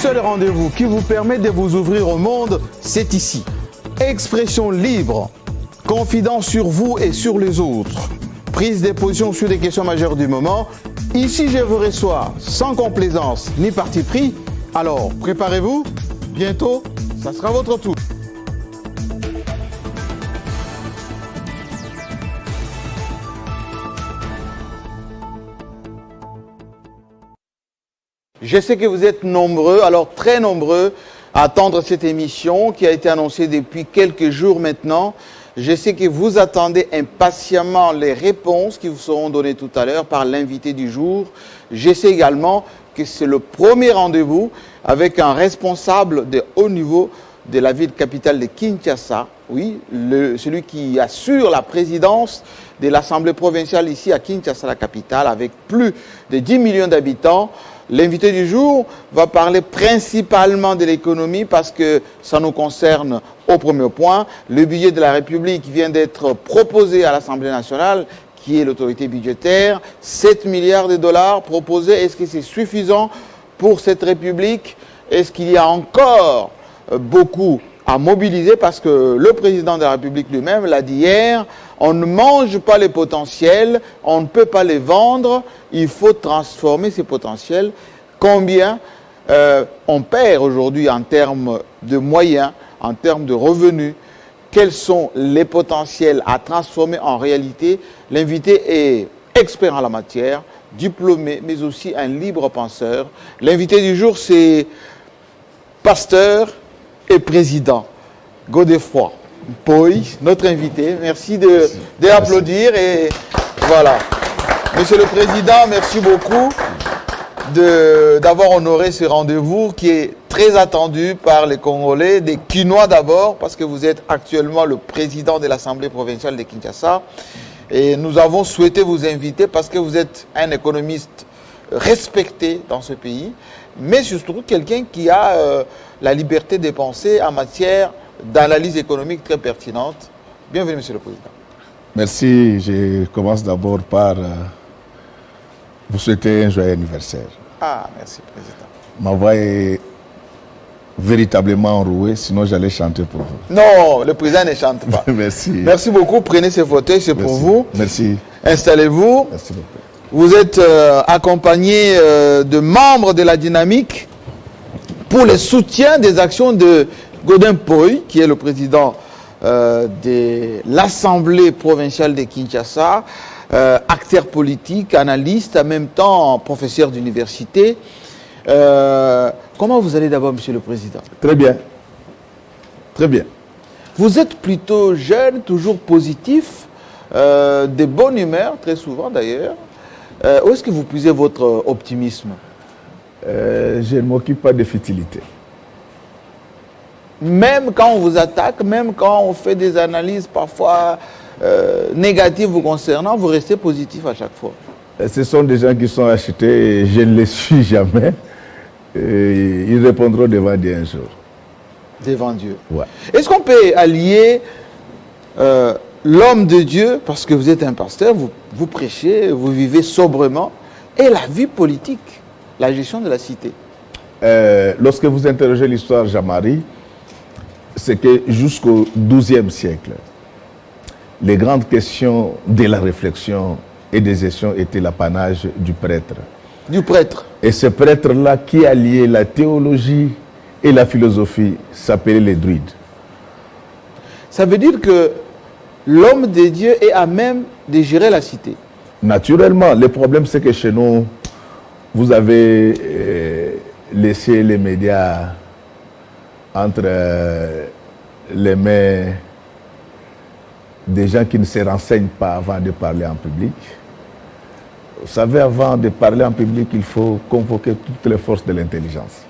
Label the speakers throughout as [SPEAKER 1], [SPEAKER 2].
[SPEAKER 1] seul rendez-vous qui vous permet de vous ouvrir au monde, c'est ici. Expression libre, confidence sur vous et sur les autres, prise de position sur les questions majeures du moment. Ici, je vous reçois sans complaisance ni parti pris. Alors, préparez-vous, bientôt, ça sera votre tour. Je sais que vous êtes nombreux, alors très nombreux, à attendre cette émission qui a été annoncée depuis quelques jours maintenant. Je sais que vous attendez impatiemment les réponses qui vous seront données tout à l'heure par l'invité du jour. Je sais également que c'est le premier rendez-vous avec un responsable de haut niveau de la ville capitale de Kinshasa. Oui, celui qui assure la présidence de l'Assemblée provinciale ici à Kinshasa, la capitale, avec plus de 10 millions d'habitants. L'invité du jour va parler principalement de l'économie parce que ça nous concerne au premier point. Le budget de la République vient d'être proposé à l'Assemblée nationale, qui est l'autorité budgétaire. 7 milliards de dollars proposés. Est-ce que c'est suffisant pour cette République? Est-ce qu'il y a encore beaucoup à mobiliser? Parce que le président de la République lui-même l'a dit hier, on ne mange pas les potentiels, on ne peut pas les vendre, il faut transformer ces potentiels. Combien on perd aujourd'hui en termes de moyens, en termes de revenus? Quels sont les potentiels à transformer en réalité? L'invité est expert en la matière, diplômé, mais aussi un libre penseur. L'invité du jour, c'est pasteur et président Godefroid Mpoyi, notre invité. Merci de l'applaudir. Et voilà. Monsieur le Président, merci beaucoup d'avoir honoré ce rendez-vous qui est très attendu par les Congolais, des Kinois d'abord, parce que vous êtes actuellement le président de l'Assemblée provinciale de Kinshasa. Et nous avons souhaité vous inviter parce que vous êtes un économiste respecté dans ce pays, mais surtout quelqu'un qui a la liberté de penser en matière d'analyse économique très pertinente. Bienvenue, Monsieur le Président.
[SPEAKER 2] Merci. Je commence d'abord par vous souhaiter un joyeux anniversaire.
[SPEAKER 1] Ah, merci, Président.
[SPEAKER 2] Ma voix est véritablement enrouée, sinon j'allais chanter pour vous.
[SPEAKER 1] Non, le Président ne chante pas.
[SPEAKER 2] Merci.
[SPEAKER 1] Merci beaucoup. Prenez ce fauteuil, c'est pour vous.
[SPEAKER 2] Merci.
[SPEAKER 1] Installez-vous.
[SPEAKER 2] Merci beaucoup.
[SPEAKER 1] Vous êtes accompagné de membres de la dynamique pour le soutien des actions de Godefroid Mpoyi, qui est le président de l'Assemblée provinciale de Kinshasa, acteur politique, analyste, en même temps professeur d'université. Comment vous allez d'abord, Monsieur le Président?
[SPEAKER 2] Très bien. Très bien.
[SPEAKER 1] Vous êtes plutôt jeune, toujours positif, de bonne humeur, très souvent d'ailleurs. Où est-ce que vous puisez votre optimisme?
[SPEAKER 2] Je ne m'occupe pas de futilité.
[SPEAKER 1] Même quand on vous attaque, même quand on fait des analyses parfois négatives vous concernant, vous restez positif à chaque fois.
[SPEAKER 2] Ce sont des gens qui sont achetés et je ne les suis jamais. Et ils répondront devant Dieu un jour.
[SPEAKER 1] Devant Dieu.
[SPEAKER 2] Ouais.
[SPEAKER 1] Est-ce qu'on peut allier l'homme de Dieu, parce que vous êtes un pasteur, vous prêchez, vous vivez sobrement, et la vie politique, la gestion de la cité?
[SPEAKER 2] Lorsque vous interrogez l'histoire Jean-Marie, c'est que jusqu'au XIIe siècle, les grandes questions de la réflexion et des gestions étaient l'apanage du prêtre.
[SPEAKER 1] Du prêtre.
[SPEAKER 2] Et ce prêtre-là qui alliait la théologie et la philosophie s'appelait les druides.
[SPEAKER 1] Ça veut dire que l'homme de Dieu est à même de gérer la cité.
[SPEAKER 2] Naturellement, le problème c'est que chez nous, vous avez laissé les médias entre les mains des gens qui ne se renseignent pas avant de parler en public. Vous savez, avant de parler en public, il faut convoquer toutes les forces de l'intelligence.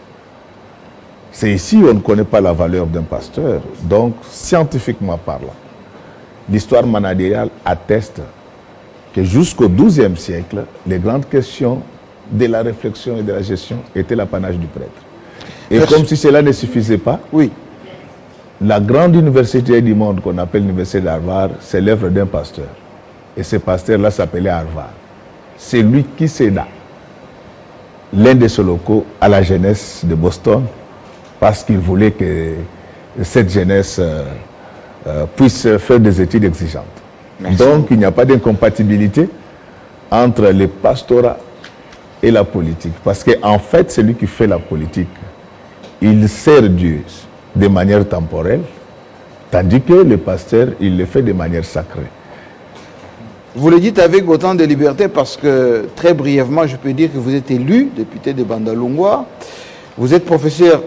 [SPEAKER 2] C'est ici où on ne connaît pas la valeur d'un pasteur. Donc, scientifiquement parlant, l'histoire managériale atteste que jusqu'au XIIe siècle, les grandes questions de la réflexion et de la gestion étaient l'apanage du prêtre. Et comme si cela ne suffisait pas,
[SPEAKER 1] oui,
[SPEAKER 2] la grande université du monde qu'on appelle l'université d'Harvard, c'est l'œuvre d'un pasteur. Et ce pasteur-là s'appelait Harvard. C'est lui qui céda l'un de ses locaux à la jeunesse de Boston parce qu'il voulait que cette jeunesse puisse faire des études exigeantes.
[SPEAKER 1] Merci.
[SPEAKER 2] Donc, il n'y a pas d'incompatibilité entre le pastorat et la politique. Parce qu'en fait, celui qui fait la politique, il sert Dieu de manière temporelle, tandis que le pasteur, il le fait de manière sacrée.
[SPEAKER 1] Vous le dites avec autant de liberté parce que, très brièvement, je peux dire que vous êtes élu député de Bandalungwa. Vous êtes professeur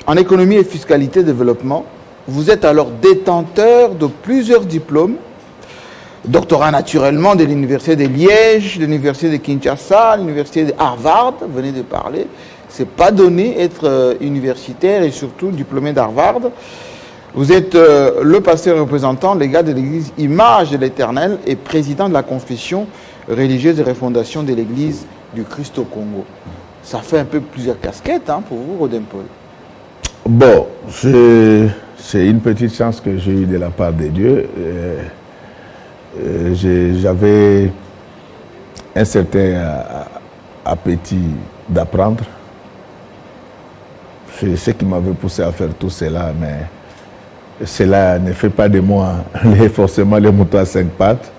[SPEAKER 1] en économie et fiscalité développement. Vous êtes alors détenteur de plusieurs diplômes. Doctorat naturellement de l'université de Liège, de l'université de Kinshasa, l'université de Harvard, vous venez de parler. C'est pas donné être universitaire et surtout diplômé d'Harvard. Vous êtes le pasteur représentant légal de l'église Image de l'Éternel et président de la confession religieuse de refondation de l'église du Christ au Congo. Ça fait un peu plusieurs casquettes pour vous, Godin Paul.
[SPEAKER 2] Bon, c'est une petite chance que j'ai eue de la part de Dieu. J'avais un certain appétit d'apprendre. C'est ce qui m'avait poussé à faire tout cela, mais cela ne fait pas de moi forcément les moutons à 5 pattes.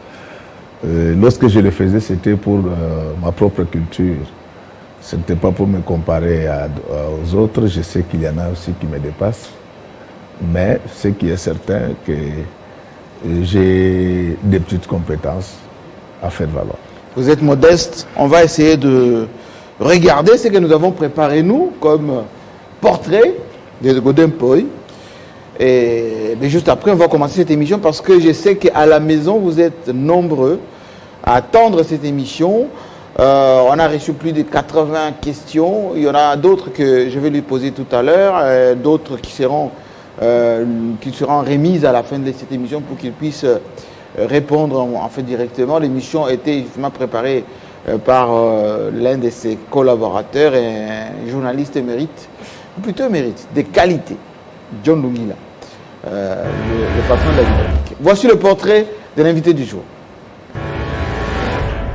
[SPEAKER 2] Lorsque je le faisais, c'était pour ma propre culture. Ce n'était pas pour me comparer aux autres. Je sais qu'il y en a aussi qui me dépassent. Mais ce qui est certain, que j'ai des petites compétences à faire valoir.
[SPEAKER 1] Vous êtes modeste. On va essayer de regarder ce que nous avons préparé, nous, comme portrait de Godin Paul. Mais juste après, on va commencer cette émission parce que je sais qu'à la maison, vous êtes nombreux à attendre cette émission. On a reçu plus de 80 questions. Il y en a d'autres que je vais lui poser tout à l'heure, d'autres qui seront remises à la fin de cette émission pour qu'il puisse répondre en fait directement. L'émission a été justement préparée par l'un de ses collaborateurs et un journaliste émérite, ou plutôt émérite, de qualité, John Lungila, le patron de la dynamique. Voici le portrait de l'invité du jour.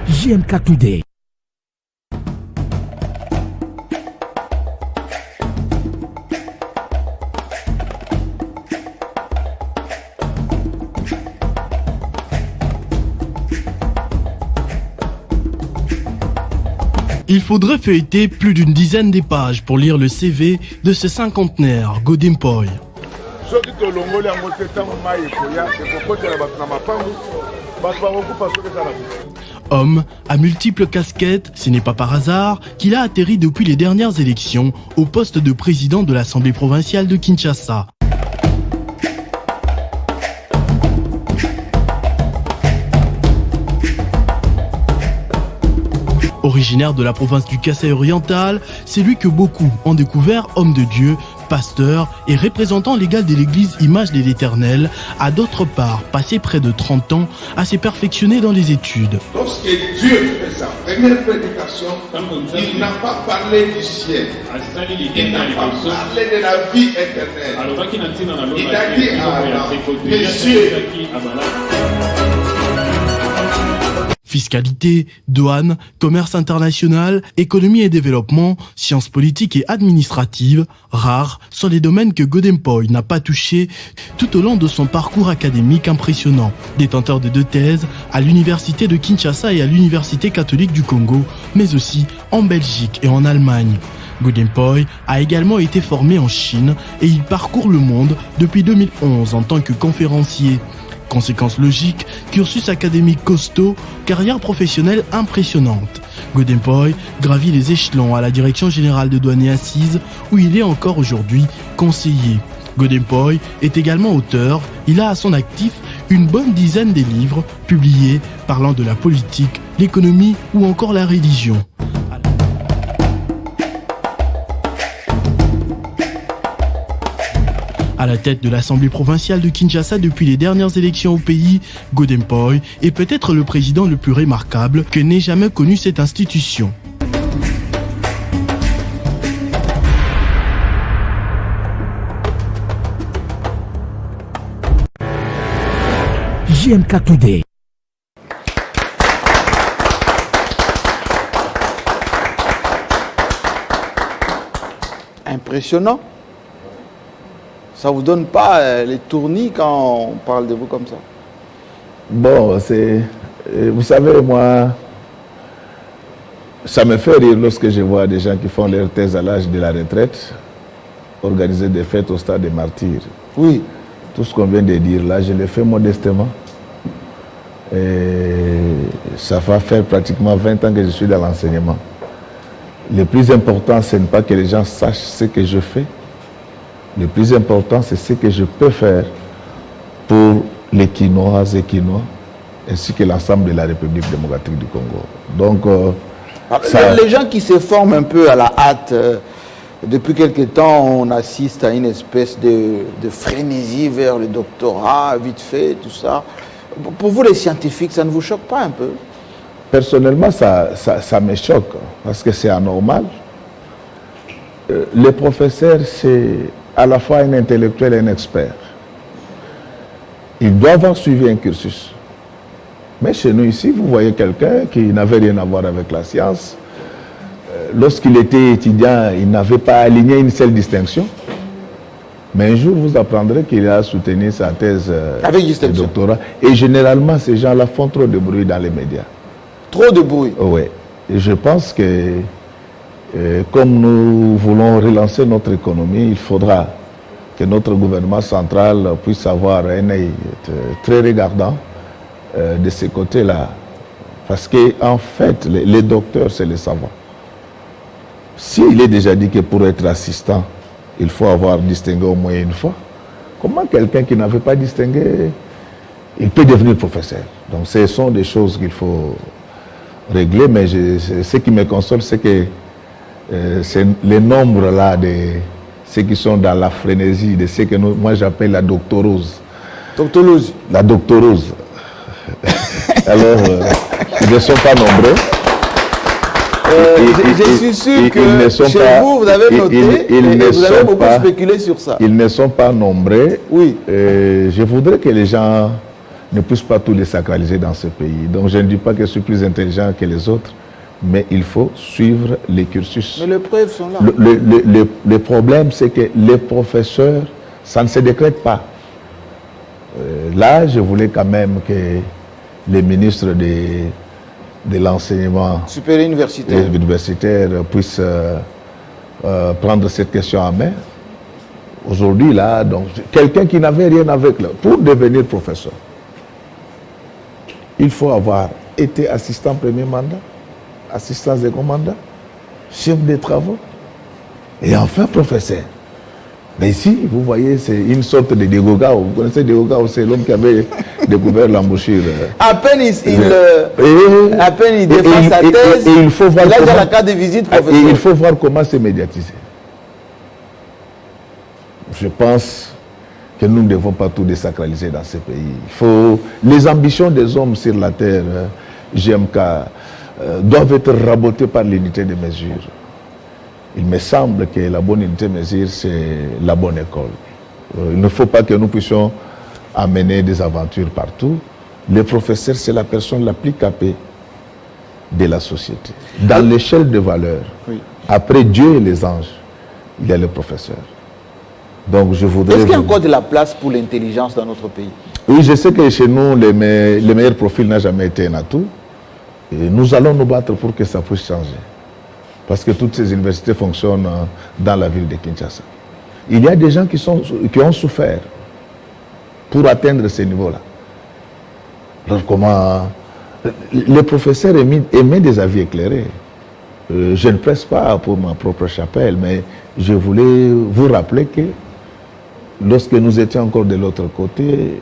[SPEAKER 3] JMK Today.
[SPEAKER 4] Il faudrait feuilleter plus d'une dizaine de pages pour lire le CV de ce cinquantenaire, Godin Paul. Homme à multiples casquettes, ce n'est pas par hasard qu'il a atterri depuis les dernières élections au poste de président de l'Assemblée provinciale de Kinshasa. Originaire de la province du Kasaï oriental, c'est lui que beaucoup ont découvert homme de Dieu, pasteur et représentant légal de l'église Image de l'Éternel, a d'autre part passé près de 30 ans à se perfectionner dans les études.
[SPEAKER 5] Lorsque Dieu fait sa première prédication, il n'a pas parlé du ciel, il n'a pas parlé de la vie éternelle. Il a dit à Adam, Monsieur,
[SPEAKER 4] fiscalité, douane, commerce international, économie et développement, sciences politiques et administratives, rares sont les domaines que Godin Paul n'a pas touchés tout au long de son parcours académique impressionnant. Détenteur de 2 thèses à l'université de Kinshasa et à l'université catholique du Congo, mais aussi en Belgique et en Allemagne. Godin Paul a également été formé en Chine et il parcourt le monde depuis 2011 en tant que conférencier. Conséquence logique, cursus académique costaud, carrière professionnelle impressionnante. Godin Paul gravit les échelons à la direction générale de douane et assises où il est encore aujourd'hui conseiller. Godin Paul est également auteur, il a à son actif une bonne dizaine de livres publiés parlant de la politique, l'économie ou encore la religion. À la tête de l'Assemblée provinciale de Kinshasa depuis les dernières élections au pays, Godin Paul est peut-être le président le plus remarquable que n'ait jamais connu cette institution.
[SPEAKER 3] JMK Today.
[SPEAKER 1] impressionnant. Ça ne vous donne pas les tournis quand on parle de vous comme ça?
[SPEAKER 2] Bon, vous savez, moi, ça me fait rire lorsque je vois des gens qui font leur thèse à l'âge de la retraite, organiser des fêtes au stade des martyrs.
[SPEAKER 1] Oui.
[SPEAKER 2] Tout ce qu'on vient de dire là, je l'ai fait modestement. Et ça va faire pratiquement 20 ans que je suis dans l'enseignement. Le plus important, ce n'est pas que les gens sachent ce que je fais. Le plus important, c'est ce que je peux faire pour les Quinoises et Quinois, ainsi que l'ensemble de la République démocratique du Congo. Donc,
[SPEAKER 1] les gens qui se forment un peu à la hâte, depuis quelque temps, on assiste à une espèce de frénésie vers le doctorat, vite fait, tout ça. Pour vous, les scientifiques, ça ne vous choque pas un peu?
[SPEAKER 2] Personnellement, ça me choque, parce que c'est anormal. Le professeur, c'est à la fois un intellectuel et un expert. Il doit avoir suivi un cursus. Mais chez nous ici, vous voyez quelqu'un qui n'avait rien à voir avec la science. Lorsqu'il était étudiant, il n'avait pas aligné une seule distinction. Mais un jour, vous apprendrez qu'il a soutenu sa thèse de doctorat. Et généralement, ces gens-là font trop de bruit dans les médias.
[SPEAKER 1] Trop de bruit?
[SPEAKER 2] Oui. Et je pense que, comme nous voulons relancer notre économie, il faudra que notre gouvernement central puisse avoir un œil très regardant de ces côtés-là. Parce qu'en fait, les docteurs, c'est les savants. S'il est déjà dit que pour être assistant, il faut avoir distingué au moins une fois, comment quelqu'un qui n'avait pas distingué, il peut devenir professeur? Donc ce sont des choses qu'il faut régler, mais ce qui me console, c'est que c'est les nombres là de ceux qui sont dans la frénésie, de ceux que moi j'appelle la doctorose.
[SPEAKER 1] Doctorose.
[SPEAKER 2] La doctorose. Alors, ils ne sont pas nombreux.
[SPEAKER 1] Je suis sûr que chez vous, vous avez noté et vous avez beaucoup spéculé sur ça.
[SPEAKER 2] Ils ne sont pas nombreux.
[SPEAKER 1] Oui.
[SPEAKER 2] Je voudrais que les gens ne puissent pas tous les sacraliser dans ce pays. Donc je ne dis pas que je suis plus intelligent que les autres, mais il faut suivre les cursus.
[SPEAKER 1] Mais les preuves sont là.
[SPEAKER 2] Le problème, c'est que les professeurs, ça ne se décrète pas. Là, je voulais quand même que les ministres de l'enseignement
[SPEAKER 1] supérieur
[SPEAKER 2] universitaire puissent prendre cette question en main. Aujourd'hui, là, donc, quelqu'un qui n'avait rien avec là, pour devenir professeur, il faut avoir été assistant premier mandat, assistant second mandat, chef des travaux, et enfin professeur. Mais ici, vous voyez, c'est une sorte de Dégogao. Vous connaissez Dégogao, c'est l'homme qui avait découvert l'embouchure.
[SPEAKER 1] À peine il défend sa thèse,
[SPEAKER 2] il faut voir
[SPEAKER 1] il a déjà la carte de visite, professeur.
[SPEAKER 2] Et il faut voir comment c'est médiatisé. Je pense que nous ne devons pas tout désacraliser dans ce pays. Les ambitions des hommes sur la terre, GMK, doivent être rabotées par l'unité de mesure. Il me semble que la bonne unité de mesure, c'est la bonne école. Il ne faut pas que nous puissions amener des aventures partout. Le professeur, c'est la personne la plus capée de la société. Dans l'échelle de valeurs, oui, après Dieu et les anges, il y a le professeur. Donc je voudrais...
[SPEAKER 1] Est-ce qu'il y a encore de la place pour l'intelligence dans notre pays?
[SPEAKER 2] Oui, je sais que chez nous, le meilleur profil n'a jamais été un atout. Et nous allons nous battre pour que ça puisse changer. Parce que toutes ces universités fonctionnent dans la ville de Kinshasa. Il y a des gens qui ont souffert pour atteindre ces niveaux-là. Alors comment... Les professeurs émettent des avis éclairés. Je ne presse pas pour ma propre chapelle, mais je voulais vous rappeler que lorsque nous étions encore de l'autre côté,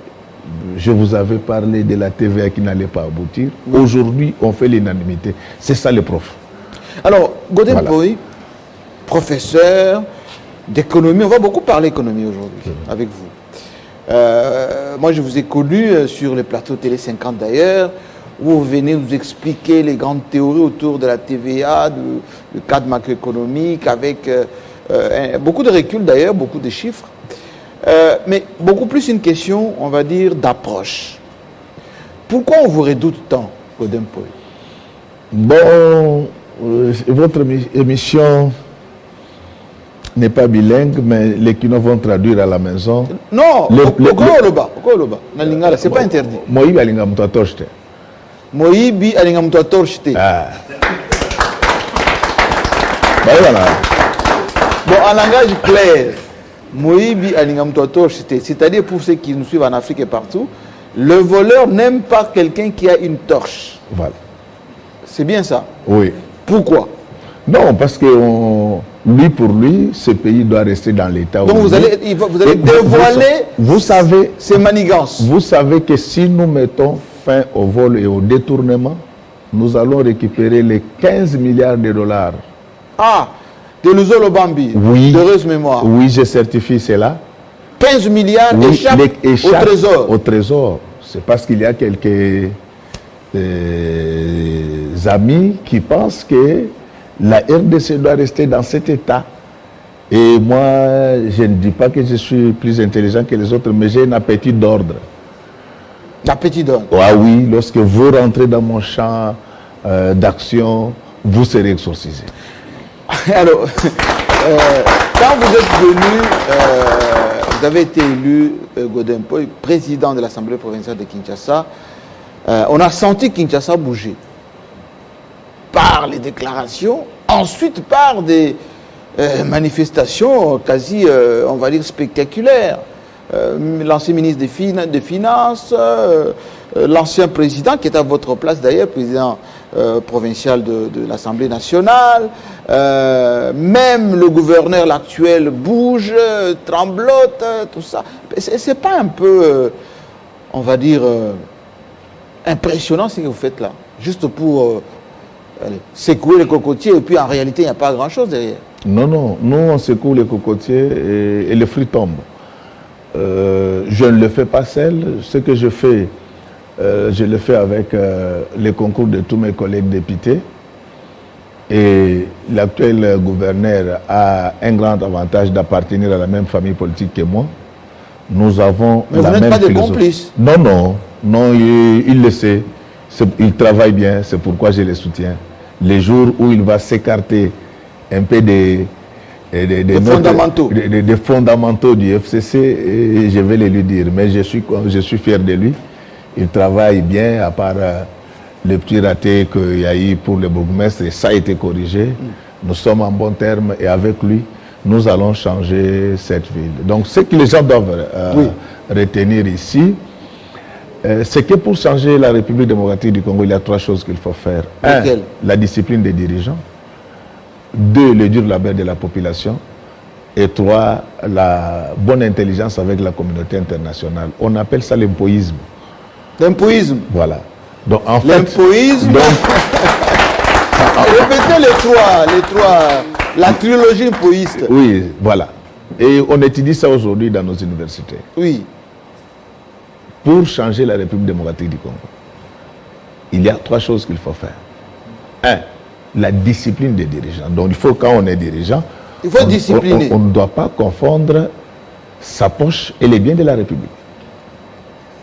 [SPEAKER 2] je vous avais parlé de la TVA qui n'allait pas aboutir. Aujourd'hui, on fait l'unanimité. C'est ça les profs.
[SPEAKER 1] Alors, Godem Poy, professeur d'économie, on va beaucoup parler économie aujourd'hui avec vous. Moi, je vous ai connu sur le plateau Télé 50 d'ailleurs, où vous venez nous expliquer les grandes théories autour de la TVA, du cadre macroéconomique, avec beaucoup de recul d'ailleurs, beaucoup de chiffres. Mais beaucoup plus une question, on va dire, d'approche. Pourquoi on vous redoute tant, Godem Poy?
[SPEAKER 2] Bon... votre émission n'est pas bilingue, mais les Kino vont traduire à la maison.
[SPEAKER 1] Non, c'est pas interdit.
[SPEAKER 2] Moïbi alinga mtu atoshte.
[SPEAKER 1] Moïbi alinga mtu atoshte.
[SPEAKER 2] Voilà.
[SPEAKER 1] Bon, en langage clair, Moïbi alinga mtu atoshte, c'est-à-dire pour ceux qui nous suivent en Afrique et partout, le voleur n'aime pas quelqu'un qui a une torche.
[SPEAKER 2] Voilà.
[SPEAKER 1] C'est bien ça?
[SPEAKER 2] Oui.
[SPEAKER 1] Pourquoi?
[SPEAKER 2] Non, parce que pour lui, ce pays doit rester dans l'État.
[SPEAKER 1] Donc vous allez dévoiler
[SPEAKER 2] ces
[SPEAKER 1] manigances.
[SPEAKER 2] Vous savez que si nous mettons fin au vol et au détournement, nous allons récupérer les 15 milliards de dollars.
[SPEAKER 1] Ah, de Luzolo Bambi.
[SPEAKER 2] Oui.
[SPEAKER 1] D'heureuse mémoire.
[SPEAKER 2] Oui, je certifie cela.
[SPEAKER 1] 15 milliards échappent au trésor.
[SPEAKER 2] Au trésor. C'est parce qu'il y a quelques amis qui pensent que la RDC doit rester dans cet état. Et moi, je ne dis pas que je suis plus intelligent que les autres, mais j'ai un appétit d'ordre.
[SPEAKER 1] L'appétit d'ordre?
[SPEAKER 2] Ah oui, lorsque vous rentrez dans mon champ d'action, vous serez exorcisé.
[SPEAKER 1] Alors, quand vous êtes venu, vous avez été élu, Godempoy, président de l'Assemblée provinciale de Kinshasa, on a senti Kinshasa bouger. Par les déclarations, ensuite par des manifestations quasi, on va dire, spectaculaires. L'ancien ministre des Finances, l'ancien président, qui est à votre place d'ailleurs, président provincial de l'Assemblée nationale, même le gouverneur l'actuel bouge, tremblote, tout ça. C'est pas un peu, on va dire, impressionnant ce que vous faites là, juste pour secouer les cocotiers et puis en réalité il n'y a pas grand-chose derrière.
[SPEAKER 2] Non, non, nous on secoue les cocotiers et les fruits tombent. Je ne le fais pas seul, ce que je fais, je le fais avec les concours de tous mes collègues députés. Et l'actuel gouverneur a un grand avantage d'appartenir à la même famille politique que moi. Nous avons
[SPEAKER 1] mais
[SPEAKER 2] la
[SPEAKER 1] vous n'êtes
[SPEAKER 2] même
[SPEAKER 1] pas des
[SPEAKER 2] philosophie.
[SPEAKER 1] complices?
[SPEAKER 2] Non, non, non, il le sait. Il travaille bien, c'est pourquoi je le soutiens. Les jours où il va s'écarter un peu des fondamentaux du FCC, je vais le lui dire. Mais je suis fier de lui. Il travaille bien, à part le petit raté qu'il y a eu pour le bourgmestre, et ça a été corrigé. Nous sommes en bon terme et avec lui, nous allons changer cette ville. Donc, ce que les gens doivent retenir ici, c'est que pour changer la République démocratique du Congo, il y a 3 choses qu'il faut faire. 1, la discipline des dirigeants. 2, le dur labeur de la population. Et 3, la bonne intelligence avec la communauté internationale. On appelle ça l'impoïsme.
[SPEAKER 1] L'impoïsme?
[SPEAKER 2] Voilà. Donc, en fait,
[SPEAKER 1] l'impoïsme. Répétez les trois, la trilogie impoïste.
[SPEAKER 2] Oui, voilà. Et on étudie ça aujourd'hui dans nos universités.
[SPEAKER 1] Oui.
[SPEAKER 2] Pour changer la République démocratique du Congo, il y a 3 choses qu'il faut faire. 1, la discipline des dirigeants. Donc il faut, quand on est dirigeant,
[SPEAKER 1] il faut discipliner.
[SPEAKER 2] On ne doit pas confondre sa poche et les biens de la République.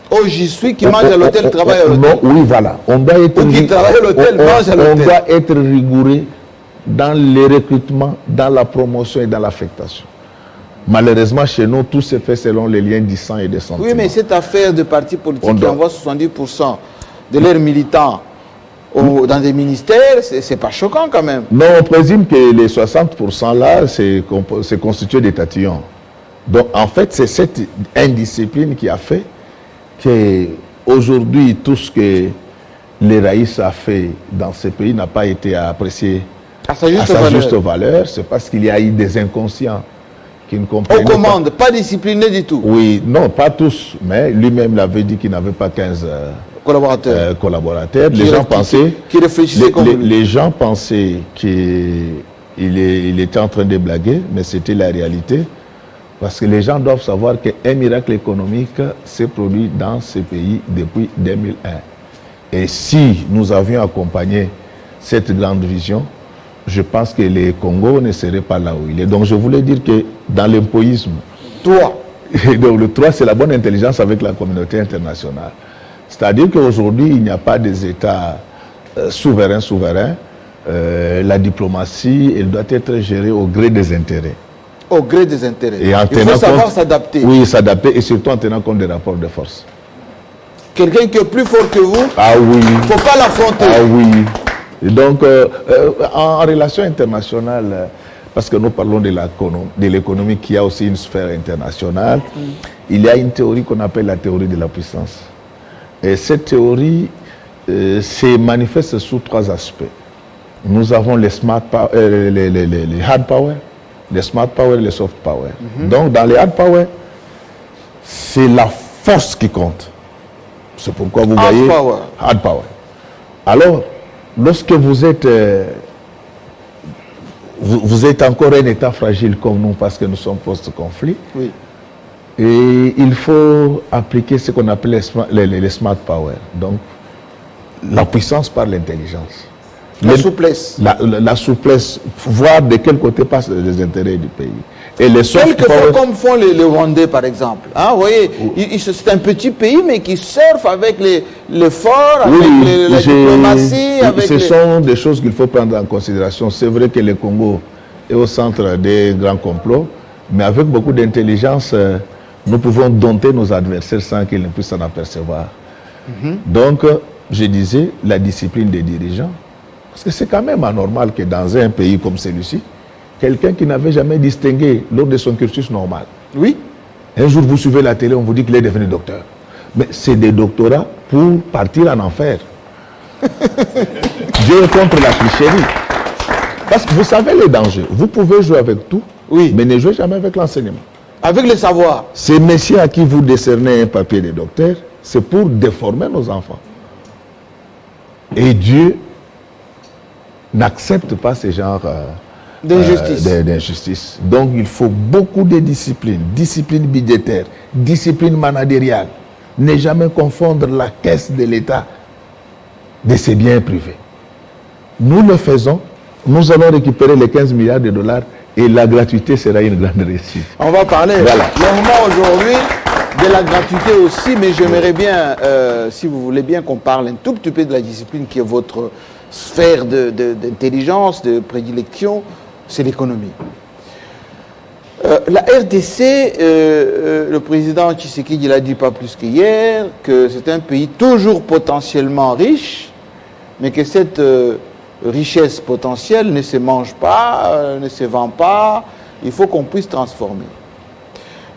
[SPEAKER 1] Oh, j'y suis qui mange à l'hôtel, travaille à l'hôtel.
[SPEAKER 2] Non, oui, voilà. On doit être,
[SPEAKER 1] qui travaille à l'hôtel, mange à l'hôtel.
[SPEAKER 2] On doit être rigoureux dans les recrutements, dans la promotion et dans l'affectation. Malheureusement, chez nous, tout se fait selon les liens du sang et des sentiments.
[SPEAKER 1] Oui, mais cette affaire de partis politiques qui envoient 70% de leurs militants dans des ministères, c'est pas choquant quand même.
[SPEAKER 2] Non, on présume que les 60% là, c'est constitué des tatillons. Donc, en fait, c'est cette indiscipline qui a fait qu'aujourd'hui, tout ce que les Raïs a fait dans ce pays n'a pas été apprécié
[SPEAKER 1] à sa juste
[SPEAKER 2] valeur. C'est parce qu'il y a eu des inconscients qui ne comprennent pas.
[SPEAKER 1] Aux commandes, pas disciplinés du tout.
[SPEAKER 2] Oui, non, pas tous, mais lui-même l'avait dit qu'il n'avait pas 15 collaborateurs. Les gens pensaient les gens pensaient qu'il était en train de blaguer, mais c'était la réalité. Parce que les gens doivent savoir qu'un miracle économique s'est produit dans ce pays depuis 2001. Et si nous avions accompagné cette grande vision, je pense que le Congo ne serait pas là où il est. Donc je voulais dire que dans l'impoïsme, donc le 3, c'est la bonne intelligence avec la communauté internationale. C'est-à-dire qu'aujourd'hui, il n'y a pas des États souverains. La diplomatie, elle doit être gérée au gré des intérêts.
[SPEAKER 1] Au gré des intérêts.
[SPEAKER 2] Et
[SPEAKER 1] il faut savoir s'adapter.
[SPEAKER 2] Oui, s'adapter et surtout en tenant compte des rapports de force.
[SPEAKER 1] Quelqu'un qui est plus fort que vous,
[SPEAKER 2] ah oui,
[SPEAKER 1] il ne faut pas l'affronter.
[SPEAKER 2] Ah oui. Et donc, en relation internationale, parce que nous parlons de l'économie qui a aussi une sphère internationale, il y a une théorie qu'on appelle la théorie de la puissance. Et cette théorie se manifeste sous 3 aspects. Nous avons les hard power, les smart power et les soft power. Donc, dans les hard power, c'est la force qui compte. C'est pourquoi vous voyez hard power. Alors, lorsque vous êtes encore un État fragile comme nous, parce que nous sommes post-conflit,
[SPEAKER 1] oui.
[SPEAKER 2] Et il faut appliquer ce qu'on appelle les smart power. Donc, la puissance par l'intelligence.
[SPEAKER 1] La souplesse.
[SPEAKER 2] La souplesse, voir de quel côté passent les intérêts du pays. Et les soft
[SPEAKER 1] power, comme font les Rwandais, par exemple. Hein, vous voyez, c'est un petit pays, mais qui surfe avec l'effort, avec la diplomatie.
[SPEAKER 2] Ce sont des choses qu'il faut prendre en considération. C'est vrai que le Congo est au centre des grands complots, mais avec beaucoup d'intelligence, nous pouvons dompter nos adversaires sans qu'ils ne puissent s'en apercevoir. Donc, je disais, la discipline des dirigeants. Parce que c'est quand même anormal que dans un pays comme celui-ci, quelqu'un qui n'avait jamais distingué lors de son cursus normal.
[SPEAKER 1] Oui.
[SPEAKER 2] Un jour, vous suivez la télé, on vous dit qu'il est devenu docteur. Mais c'est des doctorats pour partir en enfer. Dieu est contre la tricherie. Parce que vous savez les dangers. Vous pouvez jouer avec tout,
[SPEAKER 1] oui,
[SPEAKER 2] mais ne jouez jamais avec l'enseignement.
[SPEAKER 1] Avec le savoir.
[SPEAKER 2] Ces messieurs à qui vous décernez un papier de docteur, c'est pour déformer nos enfants. Et Dieu n'accepte pas ce genre d'injustice. Donc il faut beaucoup de discipline, discipline budgétaire, discipline managériale. Ne jamais confondre la caisse de l'État de ses biens privés. Nous le faisons, nous allons récupérer les 15 milliards de dollars et la gratuité sera une grande réussite.
[SPEAKER 1] On va parler longuement aujourd'hui de la gratuité aussi, mais j'aimerais bien, si vous voulez bien, qu'on parle un tout petit peu de la discipline qui est votre sphère d'intelligence, de prédilection, c'est l'économie. La RDC, le président Tshisekedi l'a dit pas plus qu'hier, que c'est un pays toujours potentiellement riche, mais que cette richesse potentielle ne se mange pas, ne se vend pas, il faut qu'on puisse transformer.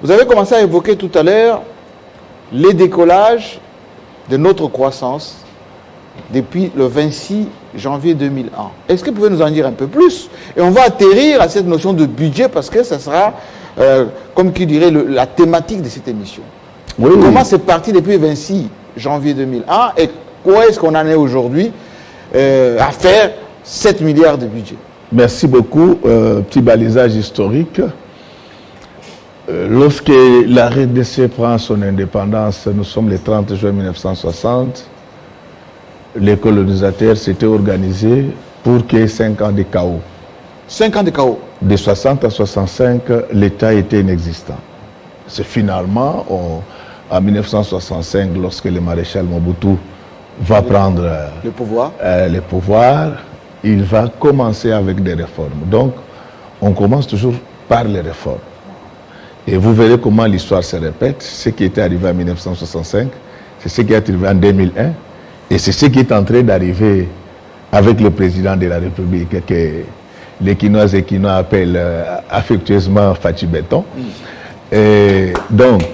[SPEAKER 1] Vous avez commencé à évoquer tout à l'heure les décollages de notre croissance depuis le 26 janvier 2001. Est-ce que vous pouvez nous en dire un peu plus? Et on va atterrir à cette notion de budget parce que ça sera, comme qui dirait, la thématique de cette émission. Oui, comment c'est parti depuis le 26 janvier 2001 et quoi est-ce qu'on en est aujourd'hui à faire 7 milliards de budget?
[SPEAKER 2] Merci beaucoup. Petit balisage historique. Lorsque la RDC prend son indépendance, nous sommes le 30 juin 1960, les colonisateurs s'étaient organisés pour qu'il y ait 5 ans de chaos.
[SPEAKER 1] 5 ans de chaos.
[SPEAKER 2] De 60 à 65, l'État était inexistant. C'est finalement, en 1965, lorsque le maréchal Mobutu va prendre
[SPEAKER 1] le pouvoir,
[SPEAKER 2] il va commencer avec des réformes. Donc, on commence toujours par les réformes. Et vous verrez comment l'histoire se répète. Ce qui était arrivé en 1965, c'est ce qui est arrivé en 2001, et c'est ce qui est en train d'arriver avec le président de la République, que les Quinoises et Quinois appellent affectueusement Fachi Béton. Et donc,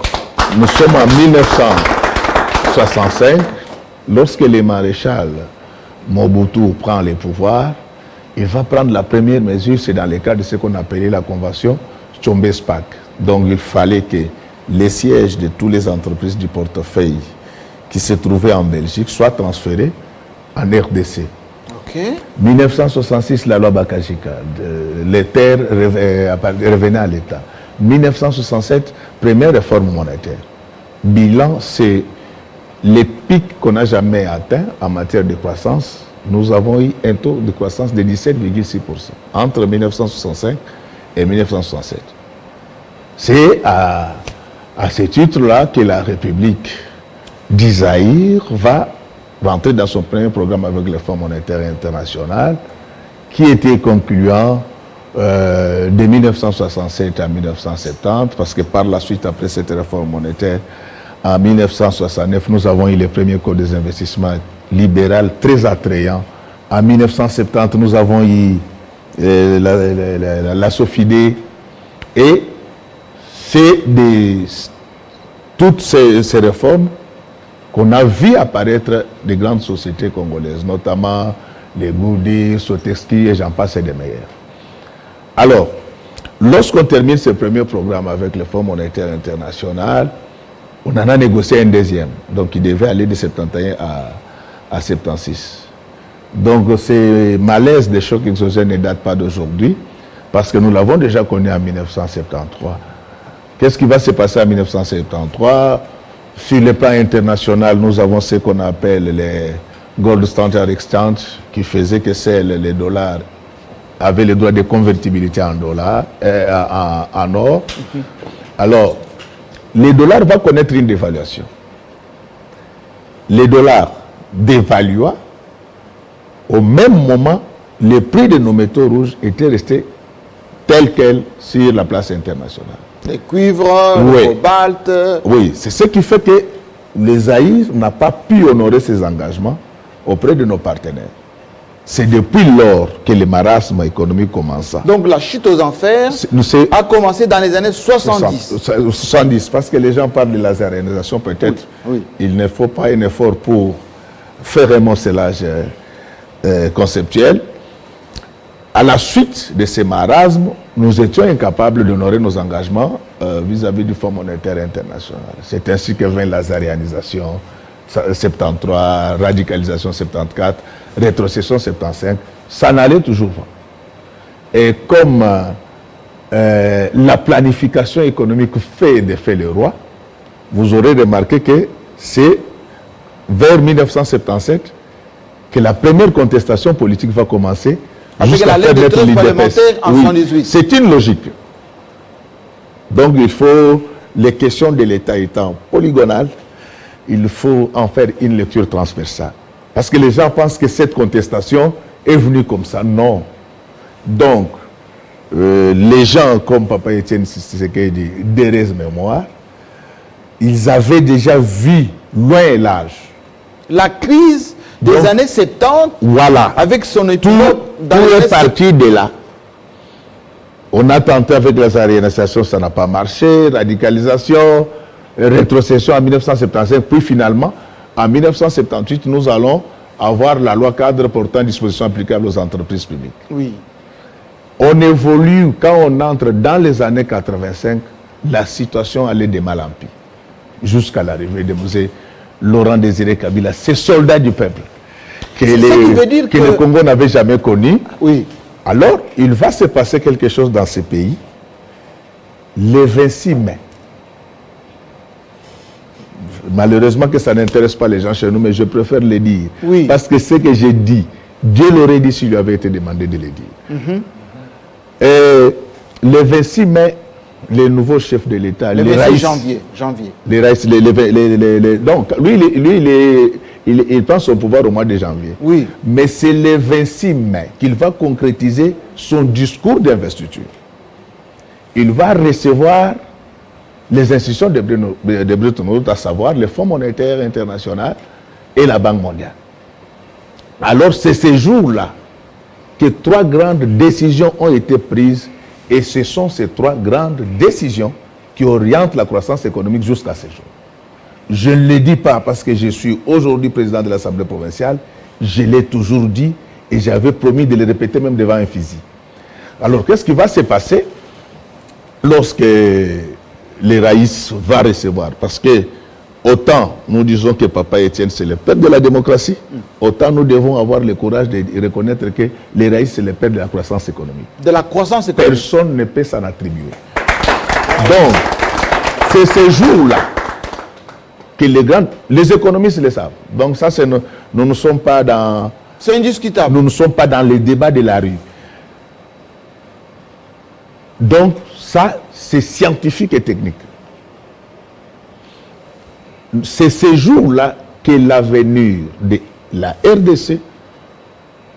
[SPEAKER 2] nous sommes en 1965, lorsque le maréchal Mobutu prend le pouvoir, il va prendre la première mesure, c'est dans le cadre de ce qu'on appelait la convention Tchombe-Spak. Donc il fallait que les sièges de toutes les entreprises du portefeuille qui se trouvaient en Belgique soient transférés en RDC.
[SPEAKER 1] Okay.
[SPEAKER 2] 1966, la loi Bakajika, les terres revenaient à l'État. 1967, première réforme monétaire. Bilan, c'est les pics qu'on n'a jamais atteints en matière de croissance. Nous avons eu un taux de croissance de 17,6% entre 1965 et 1967. C'est à ce titre-là que la République d'Isaïr va rentrer dans son premier programme avec le Fonds monétaire international, qui était concluant de 1967 à 1970, parce que par la suite, après cette réforme monétaire, en 1969, nous avons eu les premiers codes des investissements libéraux très attrayants. En 1970, nous avons eu la SOFIDE, et c'est toutes ces réformes qu'on a vu apparaître des grandes sociétés congolaises, notamment les Goudi, Sotexki et j'en passe et des meilleurs. Alors, lorsqu'on termine ce premier programme avec le Fonds monétaire international, on en a négocié un deuxième. Donc, il devait aller de 71 à 76. Donc, ces malaises des chocs exogènes ne datent pas d'aujourd'hui, parce que nous l'avons déjà connu en 1973. Qu'est-ce qui va se passer en 1973? Sur le plan international, nous avons ce qu'on appelle les Gold Standard Exchange, qui faisait que les dollars avaient le droit de convertibilité en dollars, en or. Alors, le dollar va connaître une dévaluation. Le dollar dévalua. Au même moment, les prix de nos métaux rouges étaient restés tels quels sur la place internationale.
[SPEAKER 1] Les cuivres, le cobalt.
[SPEAKER 2] Oui, c'est ce qui fait que le Zaïre n'a pas pu honorer ses engagements auprès de nos partenaires. C'est depuis lors que le marasme économique commença.
[SPEAKER 1] Donc la chute aux enfers a commencé dans les années 70.
[SPEAKER 2] 70, parce que les gens parlent de lazarénisation, peut-être.
[SPEAKER 1] Oui.
[SPEAKER 2] Il ne faut pas un effort pour faire un morcelage conceptuel. À la suite de ces marasmes, nous étions incapables d'honorer nos engagements vis-à-vis du Fonds monétaire international. C'est ainsi que vint la lazarénisation 73, radicalisation 74, rétrocession 75. Ça n'allait toujours pas. Et comme la planification économique fait de fait le roi, vous aurez remarqué que c'est vers 1977 que la première contestation politique va commencer.
[SPEAKER 1] Avec la lettre de trêve parlementaire en 1978.
[SPEAKER 2] C'est une logique. Donc il faut, les questions de l'État étant polygonales, il faut en faire une lecture transversale. Parce que les gens pensent que cette contestation est venue comme ça. Non. Donc, les gens comme Papa Étienne Tshisekedi, d'heureuse mémoire, ils avaient déjà vu loin et large
[SPEAKER 1] la crise des années 70,
[SPEAKER 2] voilà,
[SPEAKER 1] avec son époque
[SPEAKER 2] dans les parties de là. On a tenté avec la lazarénisation, ça n'a pas marché, radicalisation, rétrocession en 1975, puis finalement, en 1978, nous allons avoir la loi cadre portant disposition applicable aux entreprises publiques.
[SPEAKER 1] Oui.
[SPEAKER 2] On évolue, quand on entre dans les années 85, la situation allait de mal en pis, jusqu'à l'arrivée de M. Laurent Désiré Kabila, ces soldats du peuple, que le Congo n'avait jamais connu.
[SPEAKER 1] Oui.
[SPEAKER 2] Alors, il va se passer quelque chose dans ce pays le 26 mai. Malheureusement que ça n'intéresse pas les gens chez nous, mais je préfère le dire.
[SPEAKER 1] Oui.
[SPEAKER 2] Parce que ce que j'ai dit, Dieu l'aurait dit s'il lui avait été demandé de le dire. Et le 26 mai, le nouveau chef de l'État,
[SPEAKER 1] le 26 janvier.
[SPEAKER 2] Donc, lui, il prend son pouvoir au mois de janvier.
[SPEAKER 1] Oui.
[SPEAKER 2] Mais c'est le 26 mai qu'il va concrétiser son discours d'investiture. Il va recevoir les institutions de Bretton Woods, à savoir le Fonds monétaire international et la Banque mondiale. Alors, c'est ces jours-là que 3 grandes décisions ont été prises, et ce sont ces 3 grandes décisions qui orientent la croissance économique jusqu'à ce jour. Je ne le dis pas parce que je suis aujourd'hui président de l'Assemblée provinciale, je l'ai toujours dit et j'avais promis de le répéter même devant un fusil. Alors, qu'est-ce qui va se passer lorsque les Raïs va recevoir? Parce que autant nous disons que Papa Étienne c'est le père de la démocratie, autant nous devons avoir le courage de reconnaître que les Raïs c'est le père de la croissance économique.
[SPEAKER 1] De la croissance économique.
[SPEAKER 2] Personne ne peut s'en attribuer. Donc, c'est ces jours-là que les économistes le savent. Donc ça, nous ne sommes pas dans...
[SPEAKER 1] C'est indiscutable.
[SPEAKER 2] Nous ne sommes pas dans les débats de la rue. Donc ça, c'est scientifique et technique. C'est ces jours-là que l'avenir de la RDC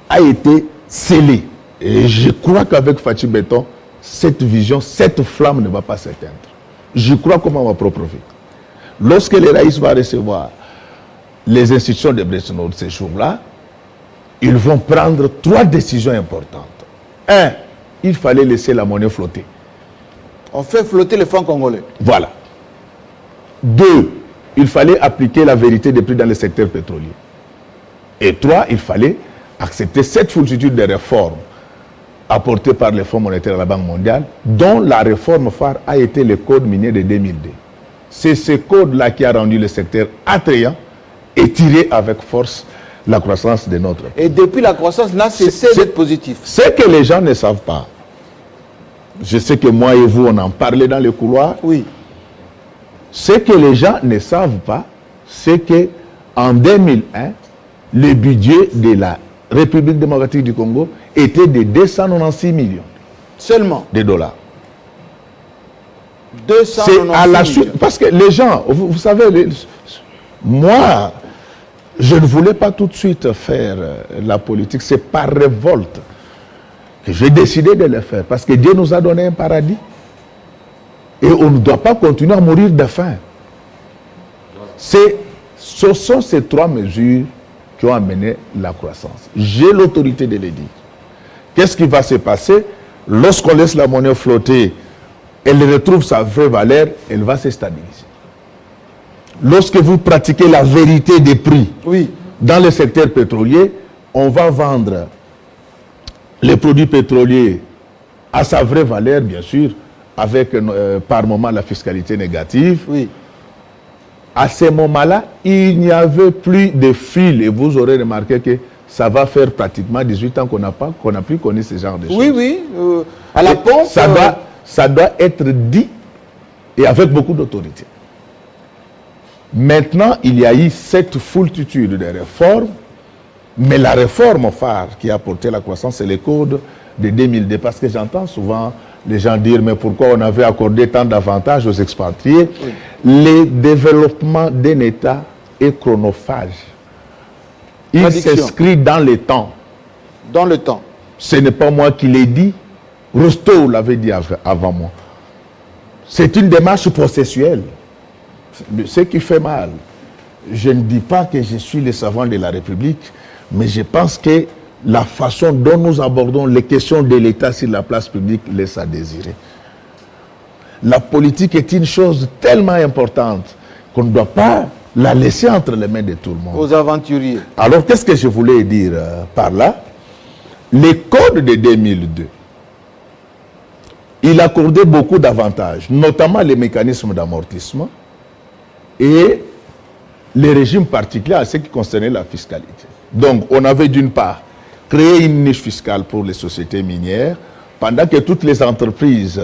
[SPEAKER 2] a été scellé. Et je crois qu'avec Fachi Béton, cette vision, cette flamme ne va pas s'éteindre. Je crois comme à ma propre vie. Lorsque les Raïs va recevoir les institutions de Bretton Woods ces jours-là, ils vont prendre 3 décisions importantes. 1, il fallait laisser la monnaie flotter.
[SPEAKER 1] On fait flotter le franc congolais.
[SPEAKER 2] Voilà. 2, il fallait appliquer la vérité des prix dans le secteur pétrolier. Et 3, il fallait accepter cette foultitude de réformes apportées par les Fonds monétaires à la Banque mondiale, dont la réforme phare a été le code minier de 2002. C'est ce code-là qui a rendu le secteur attrayant et tiré avec force la croissance de notre pays.
[SPEAKER 1] Et depuis, la croissance n'a cessé d'être positive.
[SPEAKER 2] Ce que les gens ne savent pas, je sais que moi et vous, on en parlait dans les couloirs.
[SPEAKER 1] Oui.
[SPEAKER 2] Ce que les gens ne savent pas, c'est qu'en 2001, le budget de la République démocratique du Congo était de 296 millions.
[SPEAKER 1] Seulement.
[SPEAKER 2] De dollars.
[SPEAKER 1] 296
[SPEAKER 2] c'est à la suite, parce que les gens, vous savez, moi, je ne voulais pas tout de suite faire la politique. C'est par révolte que j'ai décidé de le faire. Parce que Dieu nous a donné un paradis. Et on ne doit pas continuer à mourir de faim. Ce sont ces 3 mesures qui ont amené la croissance. J'ai l'autorité de le dire. Qu'est-ce qui va se passer lorsqu'on laisse la monnaie flotter? Elle retrouve sa vraie valeur, elle va se stabiliser. Lorsque vous pratiquez la vérité des prix dans le secteur pétrolier, on va vendre les produits pétroliers à sa vraie valeur, bien sûr, avec par moment la fiscalité négative.
[SPEAKER 1] Oui.
[SPEAKER 2] À ce moment-là, il n'y avait plus de fil. Et vous aurez remarqué que ça va faire pratiquement 18 ans qu'on n'a plus connu ce genre de choses.
[SPEAKER 1] Oui, oui. À la pompe.
[SPEAKER 2] Ça doit être dit et avec beaucoup d'autorité. Maintenant, il y a eu cette foultitude de réformes, mais la réforme phare qui a apporté la croissance, c'est le code de 2002. Parce que j'entends souvent les gens dire, mais pourquoi on avait accordé tant d'avantages aux expatriés? Oui. Le développement d'un État est chronophage. Il s'inscrit dans le temps.
[SPEAKER 1] Dans le temps.
[SPEAKER 2] Ce n'est pas moi qui l'ai dit. Rostow l'avait dit avant moi. C'est une démarche processuelle. Ce qui fait mal. Je ne dis pas que je suis le savant de la République, mais je pense que la façon dont nous abordons les questions de l'État sur la place publique laisse à désirer. La politique est une chose tellement importante qu'on ne doit pas la laisser entre les mains de tout le monde.
[SPEAKER 1] Aux aventuriers.
[SPEAKER 2] Alors, qu'est-ce que je voulais dire par là? Les codes de 2002, il accordait beaucoup d'avantages, notamment les mécanismes d'amortissement et les régimes particuliers à ce qui concernait la fiscalité. Donc, on avait d'une part créé une niche fiscale pour les sociétés minières, pendant que toutes les entreprises